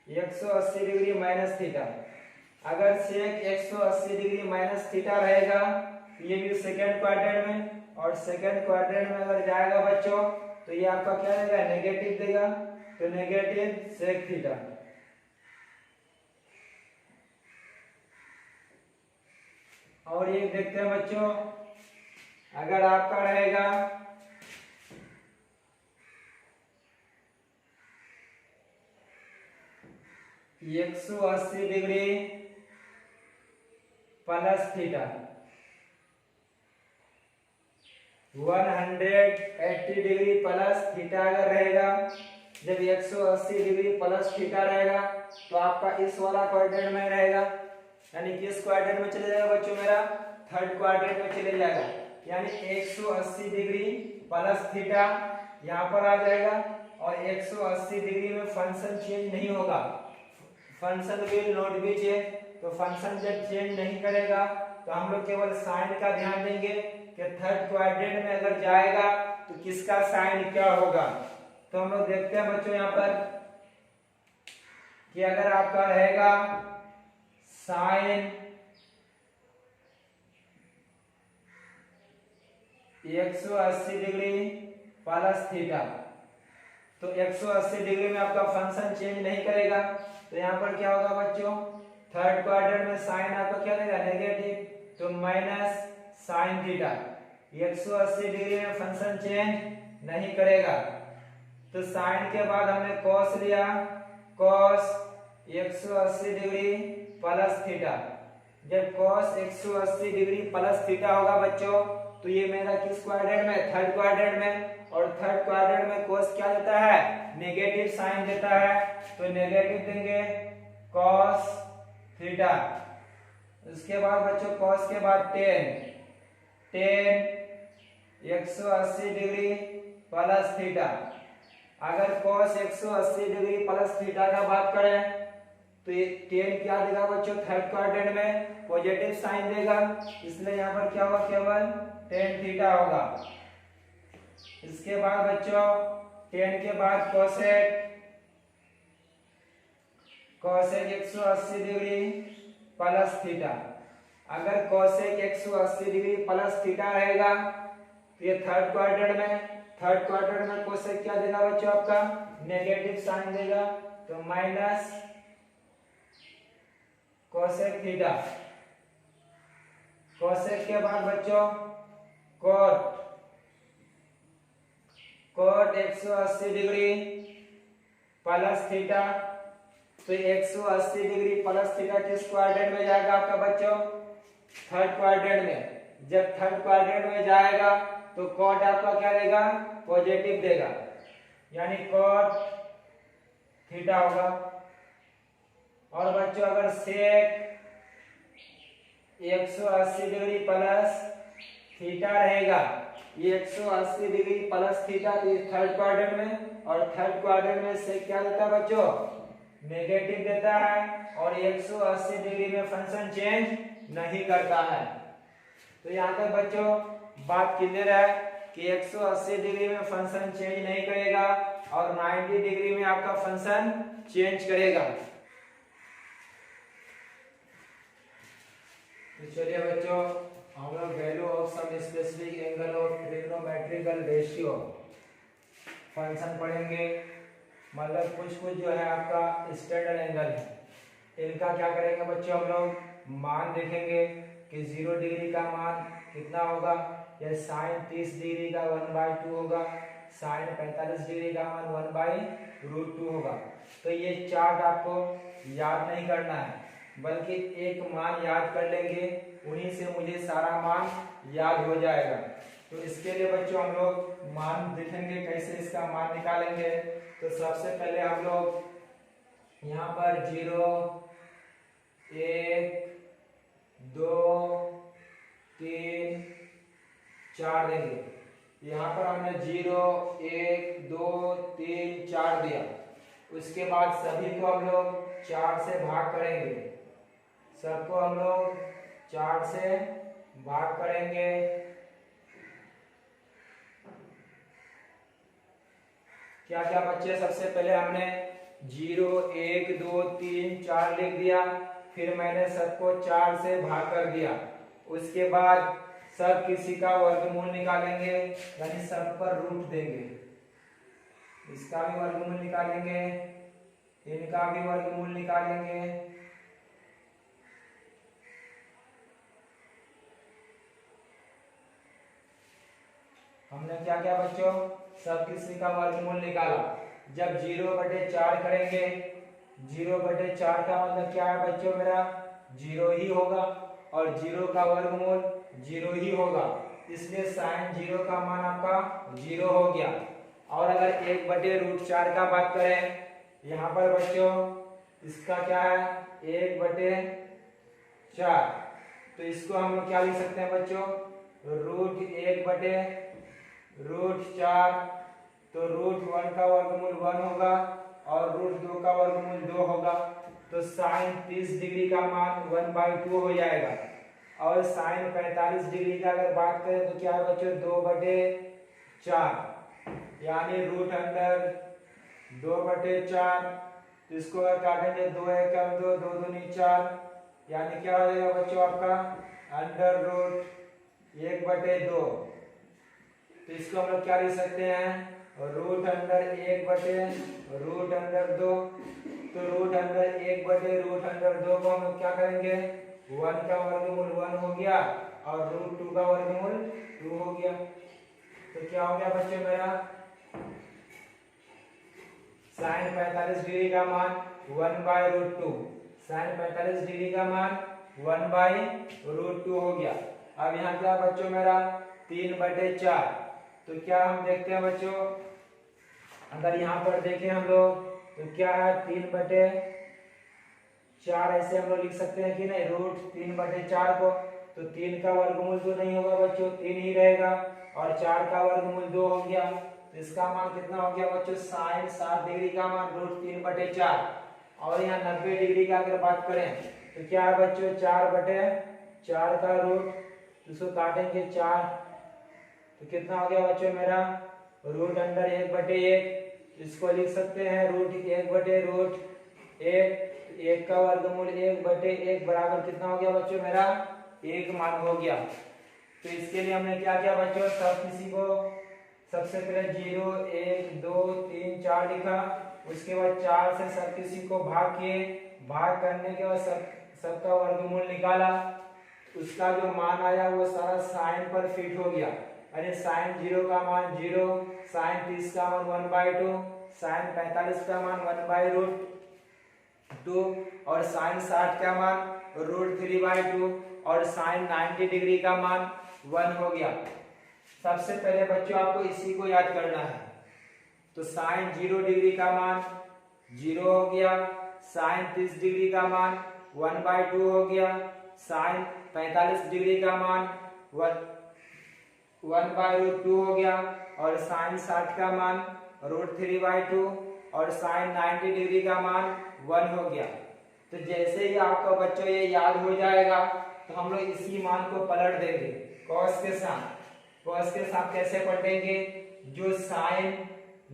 180 डिग्री माइनस थीटा। अगर सेक 180 डिग्री माइनस थीटा रहेगा तो ये भी सेकेंड क्वाड्रेंट में, और सेकेंड क्वाड्रेंट में अगर जाएगा बच्चों तो ये आपका क्या देगा, नेगेटिव देगा, तो नेगेटिव सेक थीटा। और ये देखते हैं बच्चों, अगर आपका रहेगा 180 degree plus theta, 180 degree plus theta अगर रहेगा, जब 180 डिग्री प्लस थीटा रहेगा तो आपका इस वाला क्वाड्रेंट में रहेगा, यानी किस क्वाड्रेंट में चले जाएगा बच्चों, मेरा थर्ड क्वाड्रेंट में चले जाएगा। यानी 180 डिग्री प्लस थीटा यहाँ पर आ जाएगा, और 180 डिग्री में फंक्शन चेंज नहीं होगा, function will not be change. तो फंक्शन जब चेंज नहीं करेगा तो हम लोग केवल साइन का ध्यान देंगे कि थर्ड क्वाड्रेंट में अगर जाएगा तो किसका साइन क्या होगा। तो हम लोग देखते हैं बच्चों यहाँ पर कि अगर आपका रहेगा साइन 180 डिग्री प्लस थीटा, तो 180 डिग्री में आपका फंक्शन चेंज नहीं करेगा, तो यहाँ पर क्या होगा बच्चों, थर्ड क्वाड्रेंट में साइन आपका क्या रहेगा, नेगेटिव, तो माइनस साइन थीटा। 180 डिग्री में फंक्शन चेंज नहीं करेगा, तो साइन के बाद हमने कॉस लिया, कॉस 180 डिग्री प्लस थीटा। जब कॉस 180 डिग्री प्लस थीटा होगा बच्चों तो ये मेरा किस क्वाड्रेंट में, थर्ड क्वाड्रेंट में, और थर्ड क्वाड्रेंट में कॉस क्या देता है, नेगेटिव साइन देता है, तो नेगेटिव देंगे कॉस थीटा। उसके बाद बच्चों कॉस के बाद टेन 180 डिग्री प्लस थीटा। अगर कॉस 180 डिग्री प्लस थीटा का बात करें तो ये टेन क्या देगा बच्चों, थर्ड क्वाड्रेंट में पॉजिटिव साइन देगा, इसलिए यहाँ पर क्या होगा, केवल टेन थीटा होगा। इसके बाद बच्चों टेन के बाद कोसेक 180 डिग्री प्लस थीटा। अगर कोसेक 180 डिग्री प्लस थीटा रहेगा तो ये थर्ड क्वाड्रेंट में कोसेक क्या देगा बच्चों, आपका नेगेटिव साइन देगा, तो माइनस कोसेक थीटा। कोसेक के बाद बच्चों कोट 180 डिग्री प्लस थीटा, तो 180 डिग्री प्लस थीटा किस क्वाड्रेंट में जाएगा आपका बच्चों, थर्ड क्वाड्रेंट में। जब थर्ड क्वाड्रेंट में जाएगा तो कॉट आपका क्या देगा, पॉजिटिव देगा, यानी कॉट थीटा होगा। और बच्चों अगर सेक 180 डिग्री प्लस थीटा रहेगा, ये 180 degree plus theta third quadrant में, और थर्ड क्वाड्रेंट में सेक क्या देता है बच्चों, नेगेटिव देता है, और 180 डिग्री में फंक्शन चेंज नहीं करता है। तो यहाँ तक बच्चों बात क्लियर है कि 180 डिग्री में फंक्शन चेंज नहीं करेगा और 90 डिग्री में आपका फंक्शन चेंज करेगा। तो चलिए बच्चों हम लोग value of some specific angle of trigonometrical ratio function पढ़ेंगे। मतलब कुछ जो है आपका स्टैंडर्ड एंगल है, इनका क्या करेंगे बच्चों, हम लोग मान देखेंगे कि 0 डिग्री का मान कितना होगा, या साइन 30 डिग्री का 1/2 होगा, साइन 45 डिग्री का मान 1/√2 होगा। तो ये चार्ट आपको याद नहीं करना है, बल्कि एक मान याद कर लेंगे, उन्हीं से मुझे सारा मान याद हो जाएगा। तो इसके लिए बच्चों हम लोग मान देखेंगे कैसे इसका मान निकालेंगे। तो सबसे पहले हम लोग यहाँ पर 0 1 2 3 4 देंगे। यहाँ पर हमने 0 1 2 3 4 दिया। उसके बाद सभी को हम लोग 4 से भाग करेंगे, सबको हम लोग 4 से भाग करेंगे। क्या क्या बच्चे, सबसे पहले हमने 0 1 2 3 4 लिख दिया, फिर मैंने सबको 4 से भाग कर दिया। उसके बाद सब किसी का वर्गमूल निकालेंगे, यानी सब पर रूट देंगे। इसका भी वर्गमूल निकालेंगे, इनका भी वर्गमूल निकालेंगे। हमने क्या क्या बच्चों, सब किसी का वर्गमूल निकाला। जब 0/4 करेंगे, 0/4 का मतलब क्या है बच्चों, मेरा 0 ही होगा और 0 का वर्गमूल 0 ही होगा, इसलिए sin 0 का मान आपका 0 हो गया। और अगर 1/√4 का बात करें, यहाँ पर बच्चों इसका क्या है 1/4, तो इसको हम लोग क्या लिख सकते हैं बच्चों, √1/√4। तो √1 का वर्गमूल 1 होगा और √2 का वर्गमूल 2 होगा। तो sin 30 डिग्री का मान 1/2 हो जाएगा। और sin 45 डिग्री का अगर बात करें तो क्या है बच्चों 2/4, यानी √2/4। तो इसको अगर काटेंगे 2 1 2 2 2 4, यानी क्या हो जाएगा बच्चों आपका √1/2। तो इसको हम लोग क्या लिख सकते हैं, √1/√2। तो √1/√2 को हम लोग क्या करेंगे, 1 का वर्गमूल 1 हो गया और √2 का वर्गमूल 2 हो गया। तो क्या हो गया बच्चों, मेरा sin 45 डिग्री का मान 1/√2, sin 45 डिग्री का मान 1/√2 हो गया। अब यहाँ क्या बच्चों मेरा 3/4। तो क्या हम देखते हैं बच्चों, अगर यहाँ पर देखें हम लोग तो क्या है 3/4, ऐसे हम लोग लिख सकते हैं कि नहीं, √3/4 को। तो 3 का वर्गमूल तो नहीं होगा बच्चों, 3 ही रहेगा और 4 का वर्गमूल 2 हो गया। तो इसका मान कितना हो गया बच्चों, sin 60 डिग्री का मान √3/4। और यहाँ 90 डिग्री का अगर बात करें तो क्या है बच्चों 4/4 का रूट, इसको काटेंगे 4, तो कितना हो गया बच्चों मेरा √1/1। इसको लिख सकते हैं √1/√1। 1 का वर्गमूल 1/1 बराबर कितना हो गया बच्चों मेरा 1 मान हो गया। तो इसके लिए हमने क्या किया बच्चों, सब किसी को सबसे पहले 0 1 2 3 4 लिखा, उसके बाद 4 से सब किसी को भाग किए, भाग करने के बाद सबका वर्गमूल निकाला। उसका जो मान आया वो सारा साइन पर फिट हो गया, यानी sin 0 का मान 0, sin 30 का मान 1/2, sin 45 का मान 1/√2 और sin 60 का मान √3/2 और sin 90 डिग्री का मान 1 हो गया। सबसे पहले बच्चों आपको इसी को याद करना है। तो sin 0 डिग्री का मान 0 हो गया, sin 30 डिग्री का मान 1/2 हो गया, sin 45 डिग्री का मान 1/√2 हो गया और sin 60 का मान √3/2 और sin 90 डिग्री का मान 1 हो गया। तो जैसे ही आपका बच्चों ये याद हो जाएगा तो हम लोग इसी मान को पलट देंगे cos के साथ। cos के साथ कैसे पलटेंगे, जो sin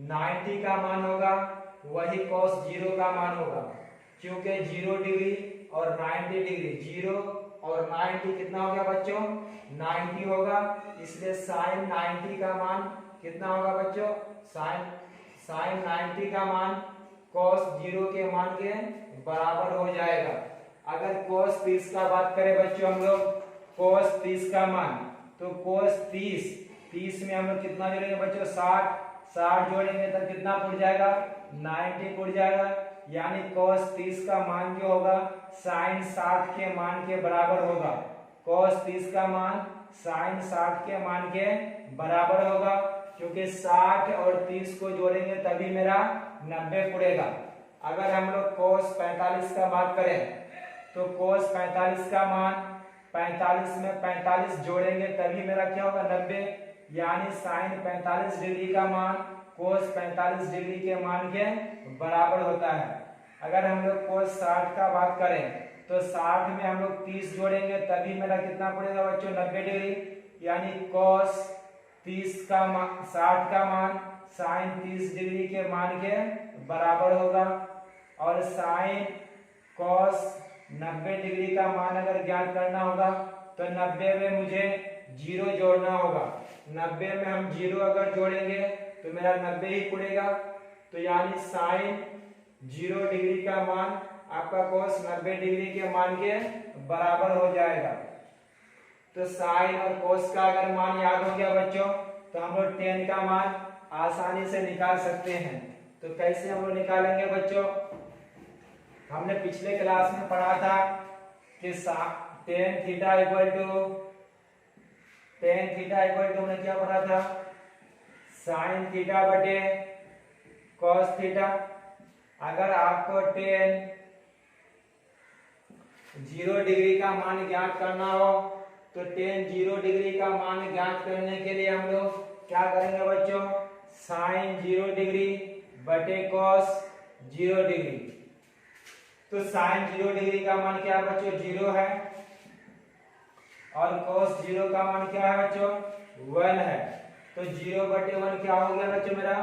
90 का मान होगा वही cos 0 का मान होगा, क्योंकि 0 डिग्री और 90 डिग्री, 0 और 90 कितना हो गया बच्चों 90 होगा, इसलिए sin 90 का मान कितना होगा बच्चों, sin 90 का मान cos 0 के मान के बराबर हो जाएगा। अगर cos 30 का बात करें बच्चों हम लोग, cos 30 का मान, तो cos 30 में हम लोग कितना जोड़ेंगे बच्चों 60 जोड़ेंगे तो कितना पड़ जाएगा 90 पड़ जाएगा, यानी cos 30 का मान जो होगा sin 60 के मान के बराबर होगा। cos 30 का मान sin 60 के मान के बराबर होगा, क्योंकि 60 और 30 को जोड़ेंगे तभी मेरा 90 उड़ेगा। अगर हम लोग cos 45 का बात करें तो cos 45 का मान 45 में 45 जोड़ेंगे तभी मेरा क्या होगा 90, यानी sin 45 डिग्री का मान cos 45 डिग्री के मान के बराबर होता है। अगर हम लोग cos 60 का बात करें तो 60 में हम लोग 30 जोड़ेंगे तभी मेरा कितना पड़ेगा बच्चों 90 डिग्री, यानी cos 30 का मान 60 का मान sin 30 डिग्री के मान के बराबर होगा। और sin cos 90 डिग्री का मान अगर ज्ञात करना होगा तो 90 में मुझे 0 जोड़ना होगा। 90 में हम 0 अगर जोड़ेंगे तो मेरा 90 ही पड़ेगा, तो यानी sin 0 डिग्री का मान आपका cos 90 डिग्री के मान के बराबर हो जाएगा। तो sin और cos का अगर मान याद हो गया बच्चों तो हम लोग tan का मान आसानी से निकाल सकते हैं। तो कैसे हम लोग निकालेंगे बच्चों, हमने पिछले क्लास में पढ़ा था कि tan थीटा इक्वल टू हमने क्या पढ़ा था sin थीटा बटे cos थीटा। अगर आपको tan 0 डिग्री का मान ज्ञात करना हो तो tan 0 डिग्री का मान ज्ञात करने के लिए हम लोग क्या करेंगे बच्चों, sin 0 डिग्री बटे cos 0 डिग्री। तो sin 0 डिग्री का मान क्या है बच्चों 0 है, और cos 0 का मान क्या है बच्चों 1 है। तो 0 बटे 1 क्या हो गया बच्चों मेरा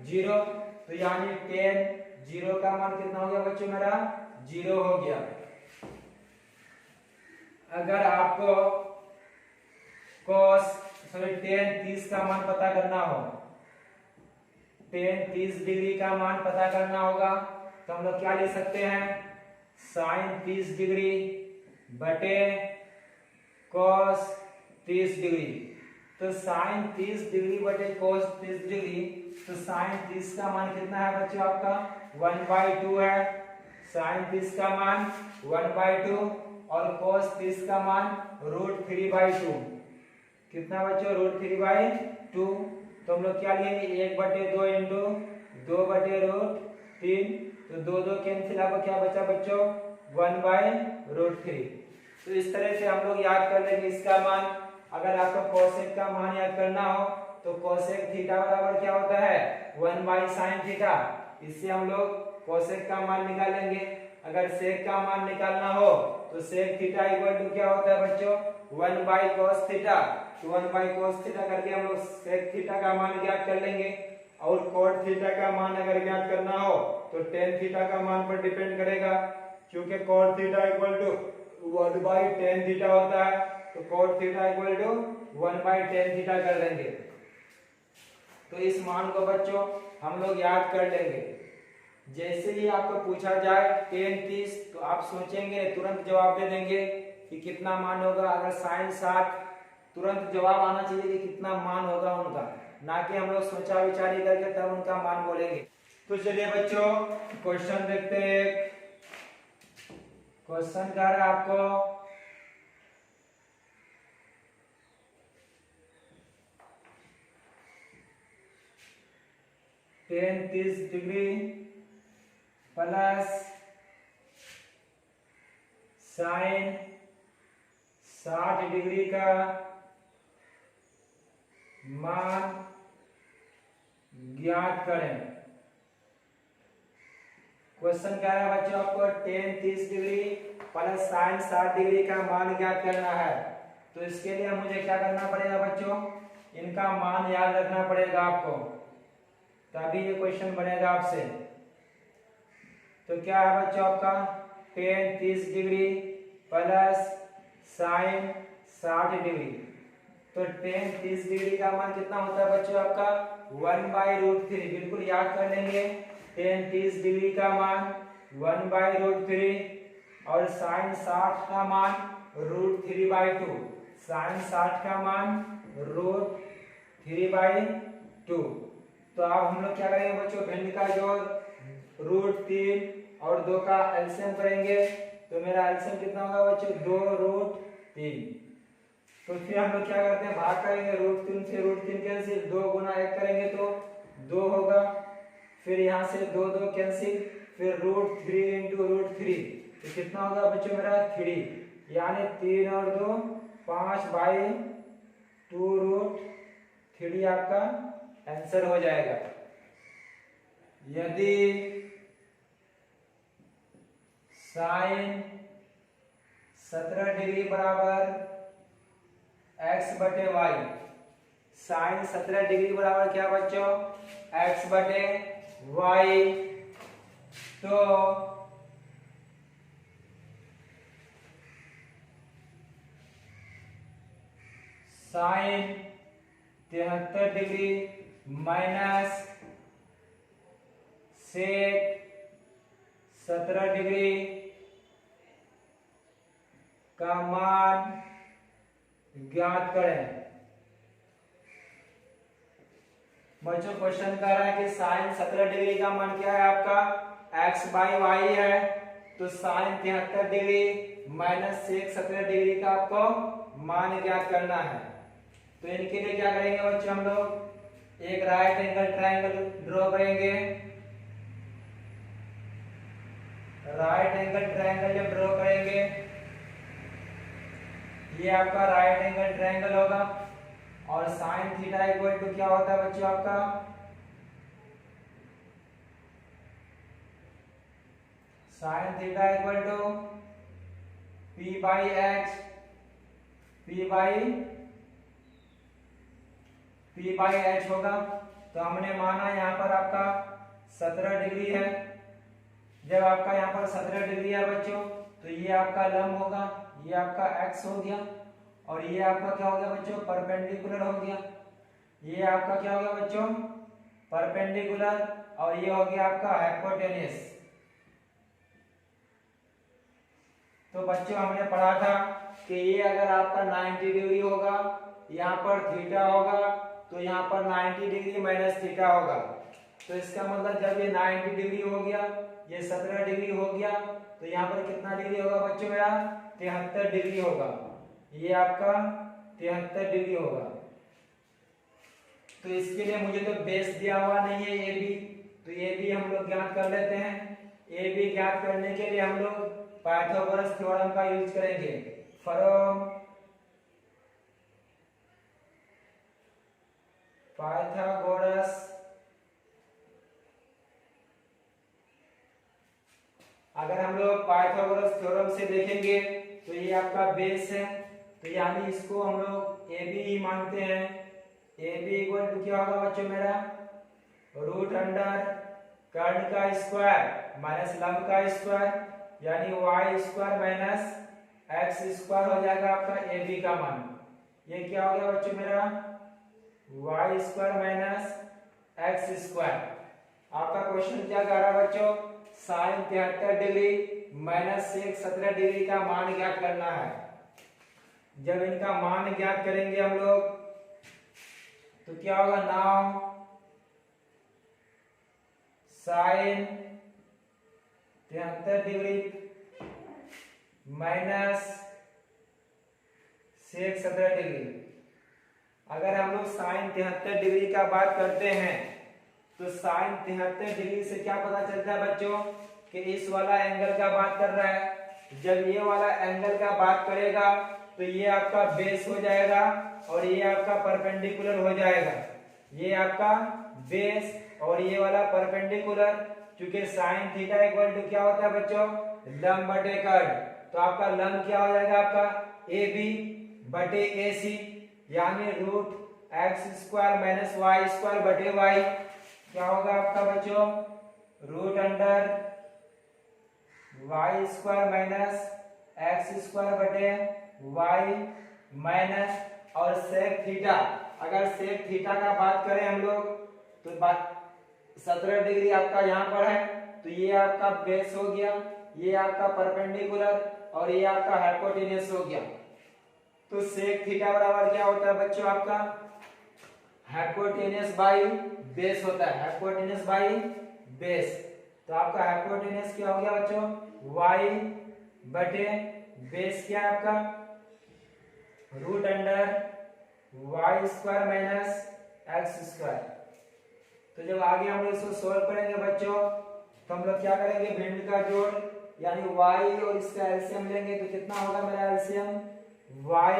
0, तो यानी tan 0 का मान कितना हो गया बच्चों मेरा 0 हो गया। अगर आपको tan 30 का मान पता करना हो, tan 30 डिग्री का मान पता करना होगा तो हम लोग क्या ले सकते हैं sin 30 डिग्री बटे cos 30 डिग्री। तो sin 30 डिग्री बटे cos 30 डिग्री, तो sin 30 का मान कितना है बच्चों आपका 1/2 है, sin 30 का मान 1/2 और cos 30 का मान √3/2। कितना बच्चों √3/2। तो हम लोग क्या लेंगे 1/2 इंटू 2/√3, तो 2 कैंसिल, आपको क्या बचा बच्चों 1/√3। तो इस तरह से हम लोग याद कर लेंगे इसका मान। अगर आपको कोसेक का मान याद करना हो तो कोसेक थीटा बराबर क्या होता है 1/sin थीटा। इससे हम लोग कोसेक का मान निकालेंगे। अगर सेक का मान निकालना हो तो सेक थीटा इक्वल टू क्या होता है बच्चों 1/cos थीटा। तो 1/cos थीटा करके हम लोग सेक थीटा का मान ज्ञात कर लेंगे। और cot थीटा का मान अगर ज्ञात करना हो तो tan थीटा का मान पर डिपेंड करेगा, क्योंकि cot theta equal to 1/tan theta होता है। तो cot theta equal to 1/tan theta कर देंगे। तो इस मान को बच्चों हम लोग याद कर लेंगे। जैसे ही आपको पूछा जाए tan 30 तो आप सोचेंगे तुरंत जवाब दे देंगे कि कितना मान होगा। अगर sin 60 तुरंत जवाब आना चाहिए कि कितना मान होगा उनका, ना कि हम लोग सोचा विचारी करके तब उनका मान बोलेंगे। तो चलिए बच्चों क्वेश्चन देखते हैं। क्वेश्चन क्या है आपको tan 30 degree plus sin 60 degree का मान ज्ञात करें। क्वेश्चन क्या है बच्चों, आपको tan 30 degree plus sin 60 degree का मान ज्ञात करना है। तो इसके लिए मुझे क्या करना पड़ेगा बच्चों, इनका मान याद रखना पड़ेगा आपको, तभी ये क्वेश्चन बनेगा आपसे। तो क्या है बच्चों आपका tan 30 degree plus sin 60 degree. तो tan 30 डिग्री का मान कितना होता है बच्चों आपका 1/√3। बिल्कुल याद कर लेंगे, tan 30 डिग्री का मान 1/√3 और sin 60 का मान √3/2। sin 60 का मान √3/2। तो अब हम लोग क्या करेंगे बच्चों, भिन्न का जोड़ √3 और 2 का एलसीएम करेंगे। तो मेरा एलसीएम कितना होगा बच्चों 2√3। तो फिर हम लोग क्या करते हैं, भाग करेंगे, √3 से √3 कैंसिल, 2 गुना 1 करेंगे तो 2 होगा, फिर यहाँ से 2 2 कैंसिल, फिर √3 इंटू √3, तो कितना होगा बच्चों मेरा 3, यानी 3 और 2 5/2√3 आपका आंसर हो जाएगा। यदि साइन 17 डिग्री बराबर x/y, साइन 17 डिग्री बराबर क्या बच्चों, x/y, तो sine 73 degree minus sec 17 degree का मान ज्ञात करें। बच्चों क्वेश्चन कह रहा है कि साइन 17 डिग्री का मान क्या है आपका, x/y है, तो sine 73 degree minus sec 17 degree का आपको मान ज्ञात करना है। तो इनके लिए क्या करेंगे बच्चों, हम लोग एक राइट एंगल ट्रायंगल ड्रॉ करेंगे। राइट एंगल ट्रायंगल जब ड्रॉ करेंगे, ये आपका राइट एंगल ट्रायंगल होगा, और साइन थीटा इक्वल टू क्या होता है बच्चों आपका, sign theta equal to p/h, p/h होगा। तो हमने माना यहाँ पर आपका 17 डिग्री है, जब आपका यहाँ पर 17 डिग्री है बच्चों, तो ये आपका लंब होगा, ये आपका x हो गया, और ये आपका क्या हो गया बच्चों, परपेंडिकुलर हो गया। ये आपका क्या हो गया बच्चों, परपेंडिकुलर, और ये हो गया आपका हाइपोटेन्यूस। तो बच्चों हमने पढ़ा था कि ये अगर आपका 90 डिग्री होगा, यहाँ पर थीटा होगा, तो यहाँ पर 90 डिग्री माइनस थीटा होगा। तो इसका मतलब जब ये 90 डिग्री हो गया, ये 17 डिग्री हो गया, तो यहाँ पर कितना डिग्री होगा बच्चों मेरा, 73 डिग्री होगा। ये आपका 73 डिग्री होगा। तो इसके लिए मुझे तो बेस दिया हुआ नहीं है ए बी, तो ए बी हम लोग ज्ञात कर लेते हैं। ए बी ज्ञात करने के लिए हम लोग पाइथागोरस थ्योरम का यूज करेंगे। फ्रॉम पाइथागोरस, अगर हम लोग पाइथागोरस थ्योरम से देखेंगे तो ये आपका बेस है, तो यानी इसको हम लोग ए बी ही मानते हैं। ए बी इक्वल टू क्या होगा बच्चों मेरा, √अंडर कर्ण का स्क्वायर माइनस लंब का स्क्वायर, यानी y² माइनस x² हो जाएगा आपका ए बी का मान। ये क्या हो गया बच्चों मेरा, y² माइनस x²। आपका क्वेश्चन क्या कह रहा है बच्चों, sine 73 degree minus sec 17 degree का मान ज्ञात करना है। जब इनका मान ज्ञात करेंगे हम लोग, तो क्या होगा, now sine 73 degree minus sec 17 degree. अगर हम लोग साइन 73 डिग्री का बात करते हैं, तो साइन 73 डिग्री से क्या पता चलता है बच्चों कि इस वाला एंगल का बात कर रहा है। जब ये वाला एंगल का बात करेगा, तो ये आपका बेस हो जाएगा, और ये आपका परपेंडिकुलर हो जाएगा। ये आपका बेस और ये वाला परपेंडिकुलर, क्योंकि साइन थीटा इक्वल टू क्या होता है बच्चों, लंब बटे कर्ण। तो आपका लंब क्या हो जाएगा, आपका ए बी बटे ए सी, यानी √x² माइनस y² बटे y। क्या होगा आपका बच्चों, √अंडर y² माइनस x² बटे y माइनस, और सेक थीटा, अगर सेक थीटा का बात करें हम लोग, तो बात 17 डिग्री आपका यहाँ पर है, तो ये आपका बेस हो गया, ये आपका परपेंडिकुलर, और ये आपका हाइपोटेन्यूस हो गया। तो सेक थीटा बराबर क्या होता है बच्चों, आपका हाइपोटेन्यूस बाई बेस होता है, हाइपोटेन्यूस बाई बेस। तो आपका हाइपोटेन्यूस क्या हो गया बच्चों, y बटे बेस क्या है आपका root under y square minus x square. तो जब आगे हम लोग इसको सोल्व करेंगे बच्चों, तो हम लोग क्या करेंगे, भिन्न का जोड़ यानी y और इसका एलसीएम लेंगे। तो कितना होगा मेरा LCM, y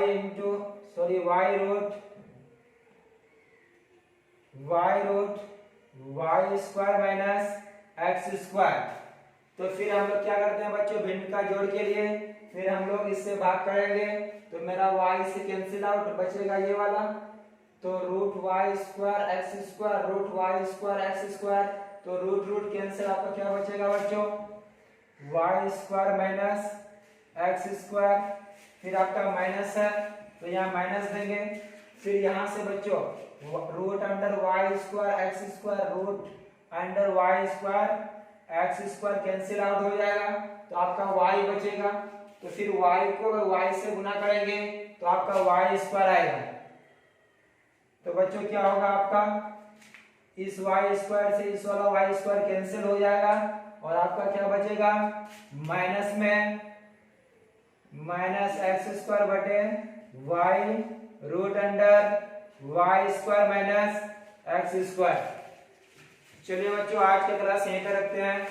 root y square minus x square. तो फिर हम लोग क्या करते हैं बच्चों, भिन्न का जोड़ के लिए फिर हम लोग इससे भाग करेंगे। तो मेरा y से कैंसिल आउट, बचेगा ये वाला। तो root y square x square, root y square x square. तो रूट रूट कैंसिल, आपका क्या बचेगा बच्चों, y square minus x square. फिर आपका माइनस है तो यहाँ माइनस देंगे। फिर यहाँ से बच्चों root under y square x square, root under y square x square cancel out हो जाएगा। तो आपका y बचेगा। तो फिर y को अगर y से गुना करेंगे तो आपका वाई स्क्वायर आएगा। तो बच्चों क्या होगा आपका, इस वाई स्क्वायर से इस वाला वाई स्क्वायर कैंसिल हो जाएगा और आपका क्या बचेगा, माइनस में माइनस एक्स स्क्वायर बटे y root under y square minus x square. चलिए बच्चों आज की क्लास यहीं पे रखते हैं।